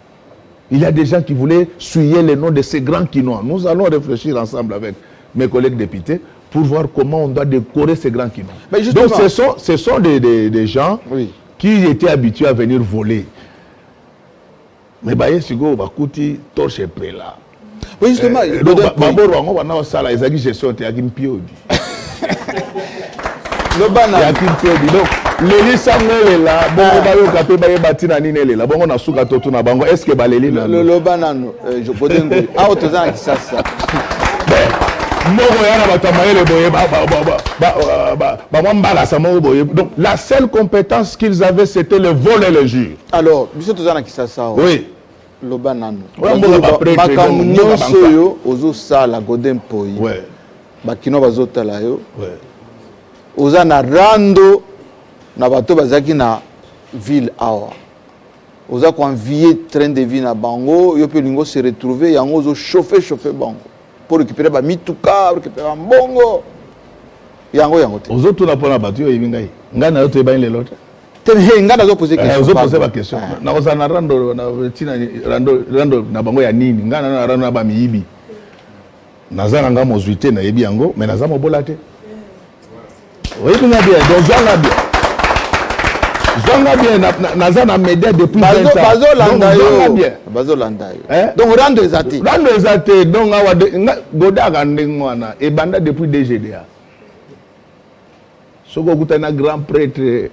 [SPEAKER 2] Il y a des gens qui voulaient souiller les noms de ces grands quinois. Nous allons réfléchir ensemble avec mes collègues députés pour voir comment on doit décorer ces grands quinois.
[SPEAKER 1] Mais
[SPEAKER 2] donc ce sont des gens qui étaient habitués à venir voler. Mais si vous avez torche est prêt là.
[SPEAKER 1] Oui, justement.
[SPEAKER 2] Donc la seule compétence qu'ils avaient, c'était le vol et l'injure.
[SPEAKER 1] Alors, monsieur Tozana Kisasa.
[SPEAKER 2] Oui.
[SPEAKER 1] Lobanano. Makamu nyonso yo ozo sala Godem Poi.
[SPEAKER 2] Ouais.
[SPEAKER 1] Bakino bazota la yo.
[SPEAKER 2] Ouais.
[SPEAKER 1] Oza na rando na bato bazaki na ville awa. Oza ko envier train de vie na bango, yo pe lingo se retrouver yango ozo chauffer bango pour récupérer ba mituka, récupérer ba mbongo. Yango te.
[SPEAKER 2] Ozo tuna pona bato yo yibingai. Ngana yo to ba ile lote.
[SPEAKER 1] Ngana zo poser question.
[SPEAKER 2] Ozo poser ba question. Na oza na rando na tina rando na bango ya nini? Ngana na rando na ba miyibi. Naza nga mozuité na yebi yango, mais naza mobola te. Oui, bien, donc Zanga bien, naza na média depuis 20 ans.
[SPEAKER 1] Bazo landa yo. Donc rando ezate.
[SPEAKER 2] Rando ezate, donc awa goda gandengwana et banda depuis DGDA. Soko kutana grand prêtre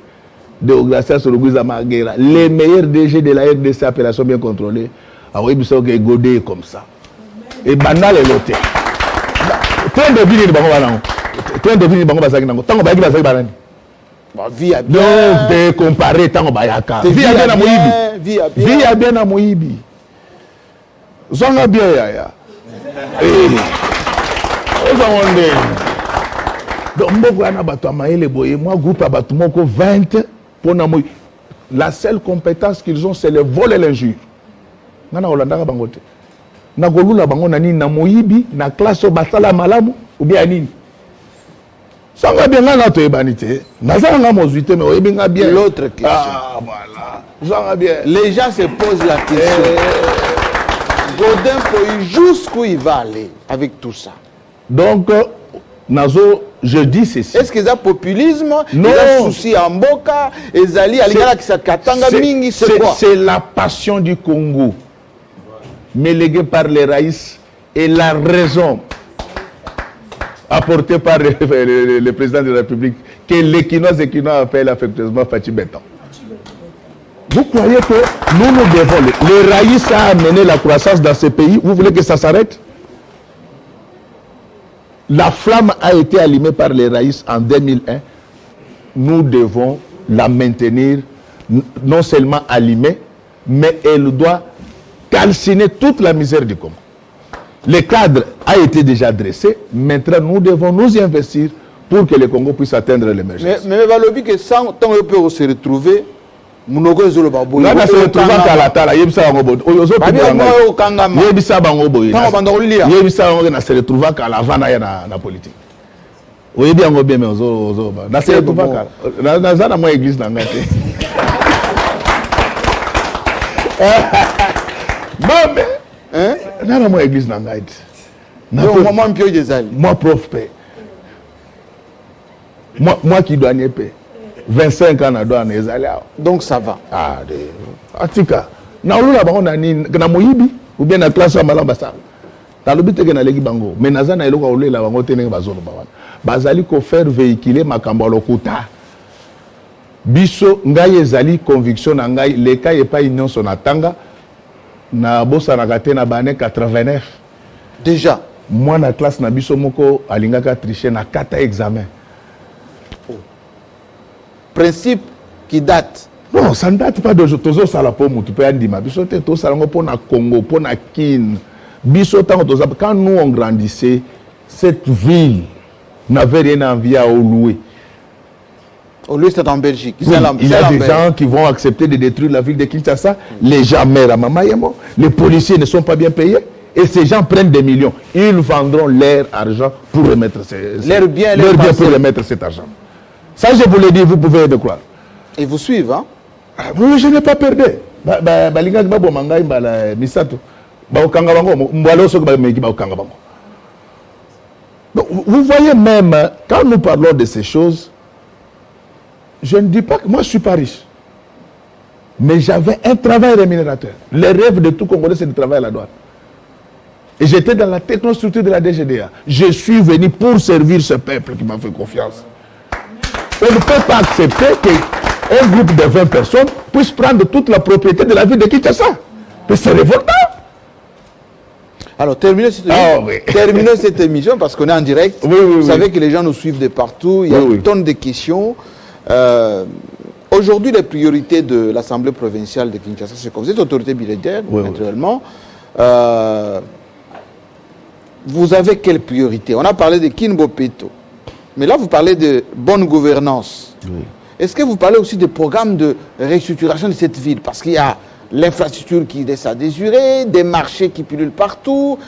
[SPEAKER 2] de Ogracia Soroguiza Maguera, les meilleurs DG de la RDC appellation bien contrôlée. Awa biso ke godé comme ça. Et banda le loté. Train de vie de bango bango. Train de vie de bango basaki nango. Tango bayaki basaki banani.
[SPEAKER 1] Vie à bien.
[SPEAKER 2] Donc de comparer tango bayaka. Vie à bien na moyibi. Vie à bien na moyibi. Zonga bien ya. Ozaonde. Donc mboko ana bato amaele boye moi groupe à bato moko 20 pour na moyi. La seule compétence qu'ils ont c'est le vol et l'injure. Ngana olandaka bangote. Na golula bango na nini na moyibi na classe au basala malamu ou bien nini. Ça va bien là to ebanité. Naza nga mozuité mais oyebinga bien.
[SPEAKER 1] L'autre question.
[SPEAKER 2] Ah voilà. Ça va bien.
[SPEAKER 1] Les gens se posent la question. Godem Poi jusqu'où il va aller avec tout ça.
[SPEAKER 2] Donc nazo je dis ceci.
[SPEAKER 1] Est-ce que ça populisme?
[SPEAKER 2] Non.
[SPEAKER 1] Il a souci en boka ezali alingala ki sa katanga mingi c'est quoi?
[SPEAKER 2] C'est la passion du Congo. Méléguée par les raïs et la raison apportée par le président de la République que les Quinois et Quinois appellent affectueusement Fachi Beton. Vous croyez que nous devons... Les raïs a amené la croissance dans ce pays. Vous voulez que ça s'arrête? La flamme a été allumée par les raïs en 2001. Nous devons la maintenir, non seulement allumée, mais elle doit calciner toute la misère du Congo. Le cadre a été déjà dressé. Maintenant, nous devons nous y investir pour que le Congo puisse atteindre l'émergence.
[SPEAKER 1] Mais Balobi que sans tant que peut se retrouver, Mounoko ezolo babou.
[SPEAKER 2] Là, se retrouver à la tala, yebisa bango boy. Oyozo
[SPEAKER 1] kangama.
[SPEAKER 2] Yebisa bango boy.
[SPEAKER 1] Tant banda olia.
[SPEAKER 2] Yebisa bango na se retrouver à la vana ya na politique. Oyebi bango bien mais ozo na se retrouver na za na moi église na ngate. Non mais hein? Dans mon église n'angaïd. Moi prof paix. Moi qui dois n'y paix. 25 ans na douane ezala.
[SPEAKER 1] Donc ça va.
[SPEAKER 2] Ah de. Atika. Na olula bango na ni na moyibi ou bien na classe malamba ça. Na lobite ke na legi bango. Mais naza na eloko olela bango tenenge bazono bawana. Bazali ko faire véhiculer makambo lokuta. Biso ngai ezali conviction na ngai le cas est pas union son atanga. Na bossa na kate na bane 89
[SPEAKER 1] déjà
[SPEAKER 2] moi na classe na biso moko alingaka tricher na 4 examen.
[SPEAKER 1] Principe qui date.
[SPEAKER 2] Non, ça ne date pas de tozo sala po mutu pe andima biso te to sala ngo po na Congo po na kin biso tango toza quand nous on grandissait cette ville n'avait rien envie à louer.
[SPEAKER 1] Au lieu c'est en Belgique.
[SPEAKER 2] Oui, il y a des gens qui vont accepter de détruire la ville de Kinshasa. Les gens meurent à Mamayemo. Les policiers ne sont pas bien payés. Et ces gens prennent des millions. Ils vendront leur argent pour remettre
[SPEAKER 1] leur bien
[SPEAKER 2] pour remettre cet argent. Ça, je vous le dis, vous pouvez le croire.
[SPEAKER 1] Et vous suivez, hein?
[SPEAKER 2] Oui, je n'ai pas perdu. Donc, vous voyez même, quand nous parlons de ces choses, je ne dis pas que moi je ne suis pas riche. Mais j'avais un travail rémunérateur. Le rêve de tout Congolais, c'est de travailler à la douane. Et j'étais dans la technostructure de la DGDA. Je suis venu pour servir ce peuple qui m'a fait confiance. On ne peut pas accepter qu'un groupe de 20 personnes puisse prendre toute la propriété de la ville de Kinshasa. Mais c'est révoltant.
[SPEAKER 1] Alors, terminez cette émission parce qu'on est en direct. Vous savez que les gens nous suivent de partout. Il y a une tonne de questions. Aujourd'hui, les priorités de l'Assemblée provinciale de Kinshasa, c'est que vous êtes autorité militaire, naturellement. Vous avez quelle priorité? On a parlé de Kinbo Peto. Mais là, vous parlez de bonne gouvernance. Est-ce que vous parlez aussi de programmes de restructuration de cette ville? Parce qu'il y a l'infrastructure qui laisse à désirer, des marchés qui pullulent partout.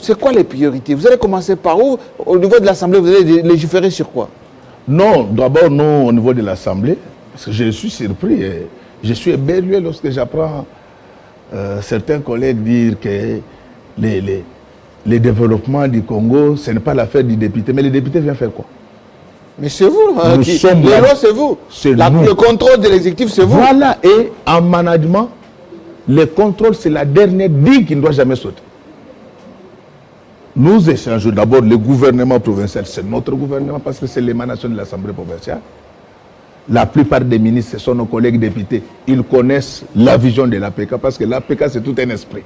[SPEAKER 1] C'est quoi les priorités? Vous allez commencer par où? Au niveau de l'Assemblée, vous allez légiférer sur quoi?
[SPEAKER 2] Non, d'abord, non, au niveau de l'Assemblée, parce que je suis surpris et je suis éberlué lorsque j'apprends certains collègues dire que les développements du Congo, ce n'est pas l'affaire du député. Mais les députés viennent faire quoi?
[SPEAKER 1] Mais c'est vous. Les lois, c'est vous. Le contrôle de l'exécutif, c'est vous.
[SPEAKER 2] Voilà, et en management, le contrôle, c'est la dernière digue qui ne doit jamais sauter. Nous échangeons d'abord le gouvernement provincial, c'est notre gouvernement parce que c'est l'émanation de l'Assemblée provinciale. La plupart des ministres, ce sont nos collègues députés. Ils connaissent la vision de l'APK parce que l'APK, c'est tout un esprit.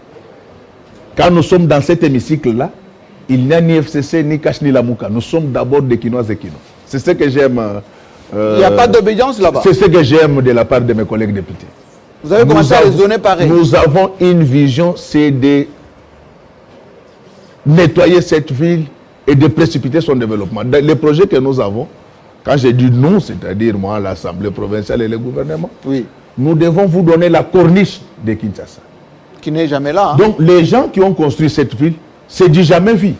[SPEAKER 2] Quand nous sommes dans cet hémicycle-là, il n'y a ni FCC, ni Cash, ni Lamouka. Nous sommes d'abord des Kinois et Kinois. C'est ce que j'aime.
[SPEAKER 1] Il n'y a pas d'obédience là-bas.
[SPEAKER 2] C'est ce que j'aime de la part de mes collègues députés.
[SPEAKER 1] Vous avez commencé à raisonner pareil.
[SPEAKER 2] Nous avons une vision, c'est de nettoyer cette ville et de précipiter son développement. Les projets que nous avons, quand j'ai dit nous, c'est-à-dire moi, l'Assemblée provinciale et le gouvernement, nous devons vous donner la corniche de Kinshasa.
[SPEAKER 1] Qui n'est jamais là. Hein.
[SPEAKER 2] Donc les gens qui ont construit cette ville, c'est du jamais vu.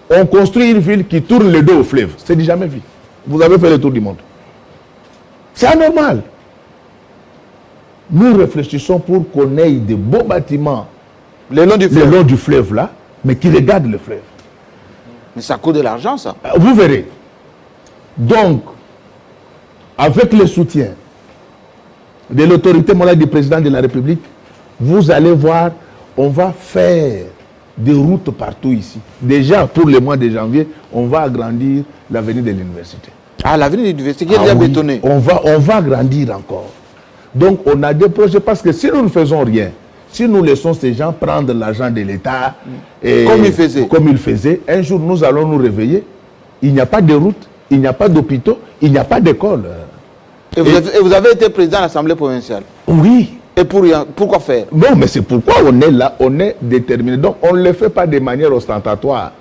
[SPEAKER 2] On construit une ville qui tourne le dos au fleuve. C'est du jamais vu. Vous avez fait le tour du monde. C'est anormal. Nous réfléchissons pour qu'on ait de beaux bâtiments
[SPEAKER 1] le long du fleuve
[SPEAKER 2] là, mais qui regardent le fleuve.
[SPEAKER 1] Mais ça coûte de l'argent, ça.
[SPEAKER 2] Vous verrez. Donc, avec le soutien de l'autorité morale du président de la République, vous allez voir, on va faire des routes partout ici. Déjà, pour le mois de janvier, on va agrandir l'avenue de l'université.
[SPEAKER 1] Ah, l'avenue de l'université qui est déjà bétonnée.
[SPEAKER 2] On va agrandir encore. Donc, on a des projets parce que si nous ne faisons rien, si nous laissons ces gens prendre l'argent de l'État, comme ils faisaient, un jour nous allons nous réveiller, il n'y a pas de route, il n'y a pas d'hôpitaux, il n'y a pas d'école.
[SPEAKER 1] Et vous avez été président de l'Assemblée provinciale?
[SPEAKER 2] Oui.
[SPEAKER 1] Et pourquoi faire?
[SPEAKER 2] Non, mais c'est pourquoi on est là, on est déterminé. Donc, on ne le fait pas de manière ostentatoire.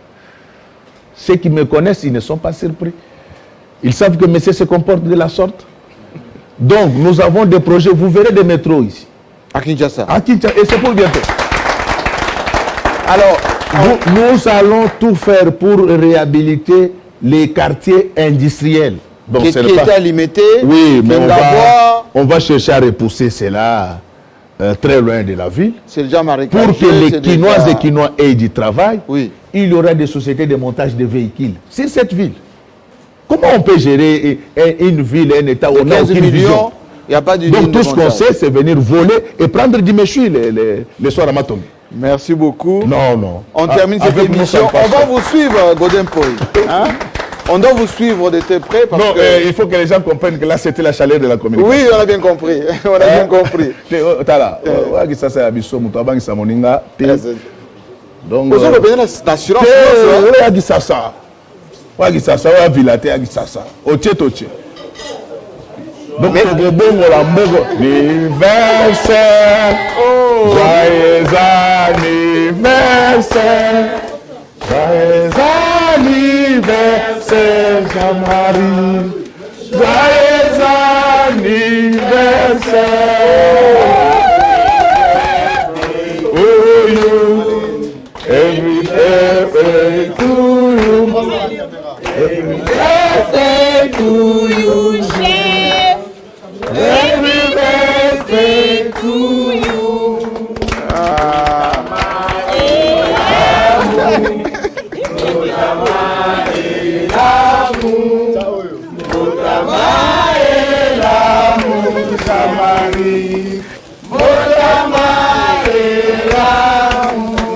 [SPEAKER 2] Ceux qui me connaissent, ils ne sont pas surpris. Ils savent que monsieur se comporte de la sorte. Donc, nous avons des projets, vous verrez des métros ici.
[SPEAKER 1] À Kinshasa.
[SPEAKER 2] À Kinshasa, et c'est pour bientôt. Alors, nous allons tout faire pour réhabiliter les quartiers industriels. Donc,
[SPEAKER 1] qui étaient limités.
[SPEAKER 2] Oui, mais on va chercher à repousser cela très loin de la ville.
[SPEAKER 1] C'est déjà marécageux.
[SPEAKER 2] Pour que les Kinois et Kinois aient du travail, il y aura des sociétés de montage de véhicules. C'est cette ville. Comment on peut gérer une ville, un État où on n'a aucune vision?
[SPEAKER 1] Il n'y a pas de
[SPEAKER 2] Donc tout ce qu'on sait, c'est venir voler et prendre du méchoui les soirs à Matombi.
[SPEAKER 1] Merci beaucoup.
[SPEAKER 2] Non.
[SPEAKER 1] On termine cette émission. On va vous suivre, Godin Poy. Hein? On doit vous suivre de très près parce que...
[SPEAKER 2] il faut que les gens comprennent que là, c'était la chaleur de la communication.
[SPEAKER 1] Oui, on a bien compris. On a bien compris.
[SPEAKER 2] Donc,
[SPEAKER 1] vous avez besoin d'assurance.
[SPEAKER 2] Donc, anniversaire, joyeux anniversaire, joyeux anniversaire, Jean-Marie, joyeux anniversaire, oh you, every birthday to you, every birthday to you, every birthday to you.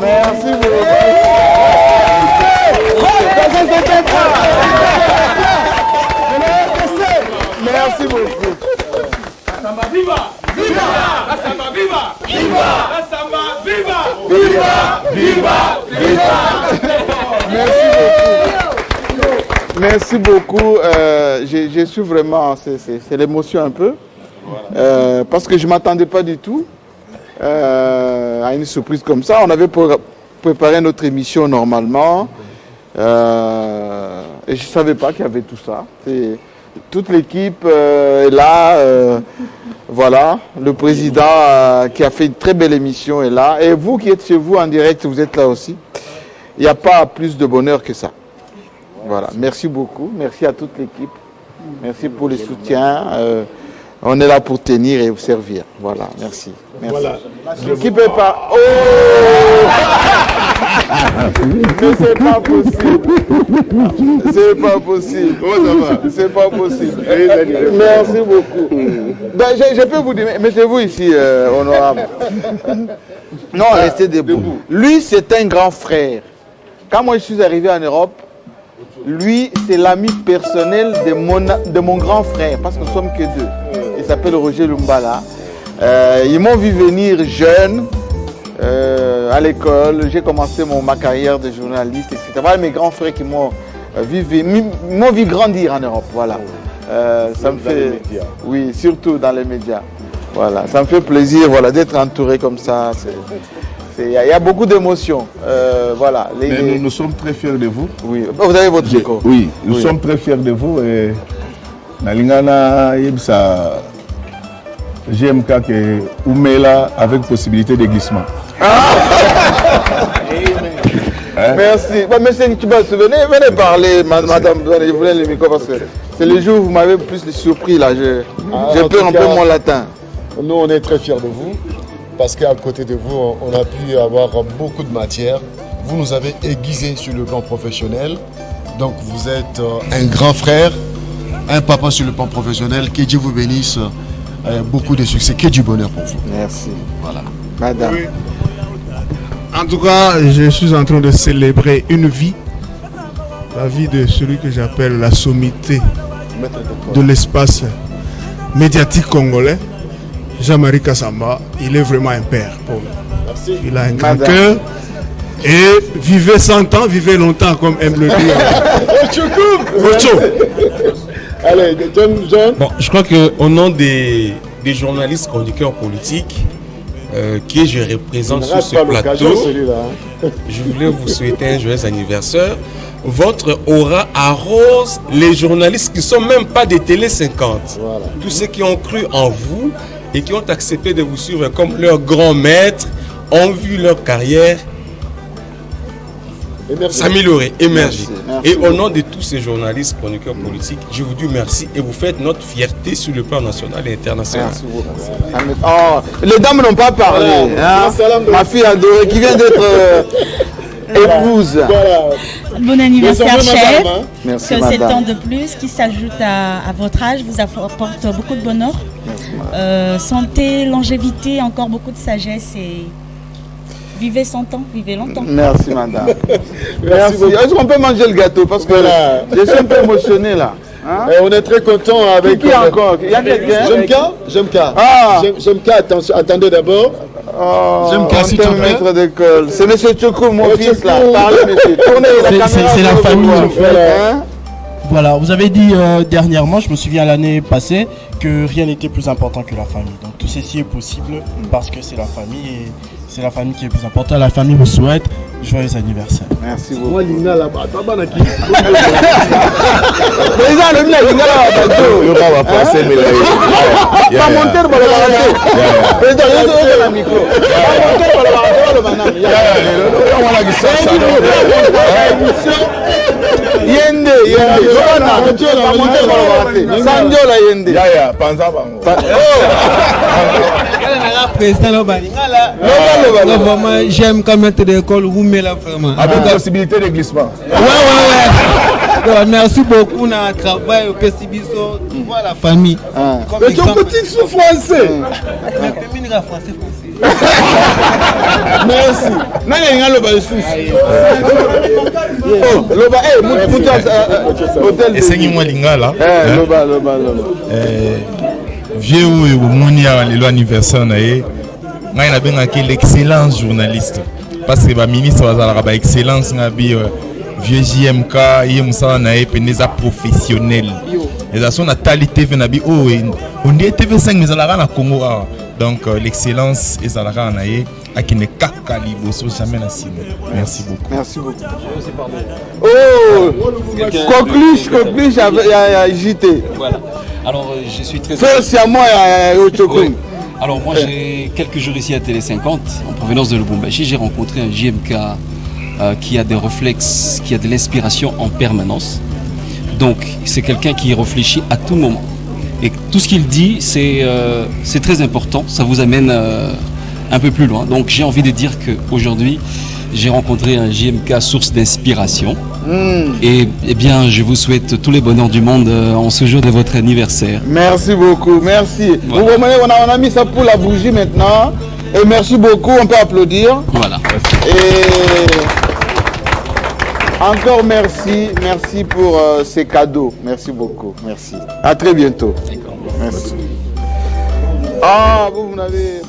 [SPEAKER 2] Merci beaucoup. Merci beaucoup.
[SPEAKER 5] Samba viva! Viva! La samba viva! Viva! La samba viva!
[SPEAKER 2] Viva!
[SPEAKER 1] Merci beaucoup. Je suis vraiment, c'est l'émotion un peu, parce que je ne m'attendais pas du tout à une surprise comme ça. On avait préparé notre émission normalement, et je ne savais pas qu'il y avait tout ça. Toute l'équipe est là, voilà, le président qui a fait une très belle émission est là, et vous qui êtes chez vous en direct, vous êtes là aussi. Il n'y a pas plus de bonheur que ça. Voilà, merci beaucoup, merci à toute l'équipe, merci pour le soutien, on est là pour tenir et vous servir, voilà, merci. Voilà. Qui peut pas... Oh mais c'est pas possible, c'est pas possible, c'est pas possible, merci beaucoup. Ben, je peux vous dire, mettez-vous ici, honorable. Non, restez debout. Lui, c'est un grand frère. Quand moi je suis arrivé en Europe, lui, c'est l'ami personnel de mon grand frère, parce que nous ne sommes que deux. Il s'appelle Roger Lumbala. Ils m'ont vu venir jeune à l'école. J'ai commencé ma carrière de journaliste, etc. Voilà mes grands frères qui m'ont vu grandir en Europe. Voilà. Ça me fait, oui, surtout dans les médias. Voilà, ça me fait plaisir, voilà, d'être entouré comme ça. Il y a beaucoup d'émotions. Voilà.
[SPEAKER 2] Nous sommes très fiers de vous.
[SPEAKER 1] Oui. Vous avez votre micro.
[SPEAKER 2] Oui, nous sommes très fiers de vous. Et Nalingana Yebsa GMK que Oumela avec possibilité de glissement.
[SPEAKER 1] Merci. Ouais, monsieur Nkiba, venez parler, madame, je voulais le micro parce que c'est le jour où vous m'avez plus surpris là. J'ai peur un peu mon latin.
[SPEAKER 3] Nous, on est très fiers de vous. Parce qu'à côté de vous, on a pu avoir beaucoup de matière. Vous nous avez aiguisé sur le plan professionnel. Donc vous êtes un grand frère, un papa sur le plan professionnel. Que Dieu vous bénisse. Beaucoup de succès, que du bonheur pour vous.
[SPEAKER 1] Merci.
[SPEAKER 3] Voilà.
[SPEAKER 1] Madame.
[SPEAKER 6] Oui. En tout cas, je suis en train de célébrer une vie. La vie de celui que j'appelle la sommité de l'espace médiatique congolais. Jean-Marie Kassamba, il est vraiment un père pour nous. Merci. Il a un grand cœur. Et vivez 100 ans, vivez longtemps, comme aime le dire.
[SPEAKER 3] Allez, John.
[SPEAKER 7] Bon, je crois qu'au nom des journalistes chroniqueurs politiques que je représente sur ce plateau, je voulais vous souhaiter un joyeux anniversaire. Votre aura arrose les journalistes qui ne sont même pas des Télé 50. Voilà. Tous ceux qui ont cru en vous et qui ont accepté de vous suivre comme leur grand maître ont vu leur carrière s'améliorer, émerger. Merci. Et au nom de tous ces journalistes, chroniqueurs politiques, je vous dis merci et vous faites notre fierté sur le plan national et international.
[SPEAKER 1] Merci beaucoup. Oh, les dames n'ont pas parlé. Hein? Ma fille adorée qui vient d'être épouse.
[SPEAKER 8] Voilà. Bon anniversaire, chef.
[SPEAKER 1] Merci,
[SPEAKER 8] que c'est le temps de plus qui s'ajoute à votre âge, vous apporte beaucoup de bonheur. Santé, longévité, encore beaucoup de sagesse et vivez 100 ans, vivez longtemps.
[SPEAKER 1] Merci madame. Merci. Est-ce qu'on peut manger le gâteau parce que je suis un peu émotionné là. Hein?
[SPEAKER 3] On est très content avec.
[SPEAKER 1] Qui encore? Il y a quelqu'un?
[SPEAKER 3] J'aime
[SPEAKER 1] Attention,
[SPEAKER 3] attendez d'abord.
[SPEAKER 1] Maître d'école. C'est monsieur Tchokou, mon fils là. Parlez monsieur. Tournez la caméra.
[SPEAKER 4] C'est la famille. Voilà, vous avez dit dernièrement, je me souviens l'année passée, que rien n'était plus important que la famille. Donc tout ceci est possible parce que c'est la famille et c'est la famille qui est plus importante. La famille vous souhaite joyeux anniversaire.
[SPEAKER 1] Merci beaucoup.
[SPEAKER 9] J'aime quand maître d'école, vous mettez là vraiment.
[SPEAKER 2] Avec possibilité de glissement.
[SPEAKER 9] Ouais. Merci beaucoup dans le travail au Pestibiso, tu vois la famille.
[SPEAKER 3] Mais ton petit sous français.
[SPEAKER 1] Merci.
[SPEAKER 10] Vieux ou mon anniversaire, l'excellent journaliste. parce que le ministre a excellence vieux JMK il musala na ependeza professionnel les actions na tali TV na bi on dit TV5 mais ala na Congo donc l'excellence ezalaka na ye akine kaka liboso jamais na sima. Merci beaucoup.
[SPEAKER 1] Merci beaucoup. Oh, conclue avec JT.
[SPEAKER 11] Voilà. Alors je suis très
[SPEAKER 1] c'est à moi
[SPEAKER 11] oui. Alors moi j'ai quelques jours ici à Télé 50 en provenance de Lubumbashi, j'ai rencontré un JMK qui a des réflexes, qui a de l'inspiration en permanence. Donc c'est quelqu'un qui réfléchit à tout moment. Et tout ce qu'il dit, c'est très important, ça vous amène un peu plus loin. Donc j'ai envie de dire qu'aujourd'hui, j'ai rencontré un JMK source d'inspiration. Et bien, je vous souhaite tous les bonheurs du monde en ce jour de votre anniversaire.
[SPEAKER 1] Merci beaucoup, merci. Voilà. Vous voyez, on a mis ça pour la bougie maintenant. Et merci beaucoup, on peut applaudir.
[SPEAKER 11] Voilà.
[SPEAKER 1] Et encore merci, merci pour ces cadeaux. Merci beaucoup, merci. À très bientôt. Merci. Ah, vous n'avez...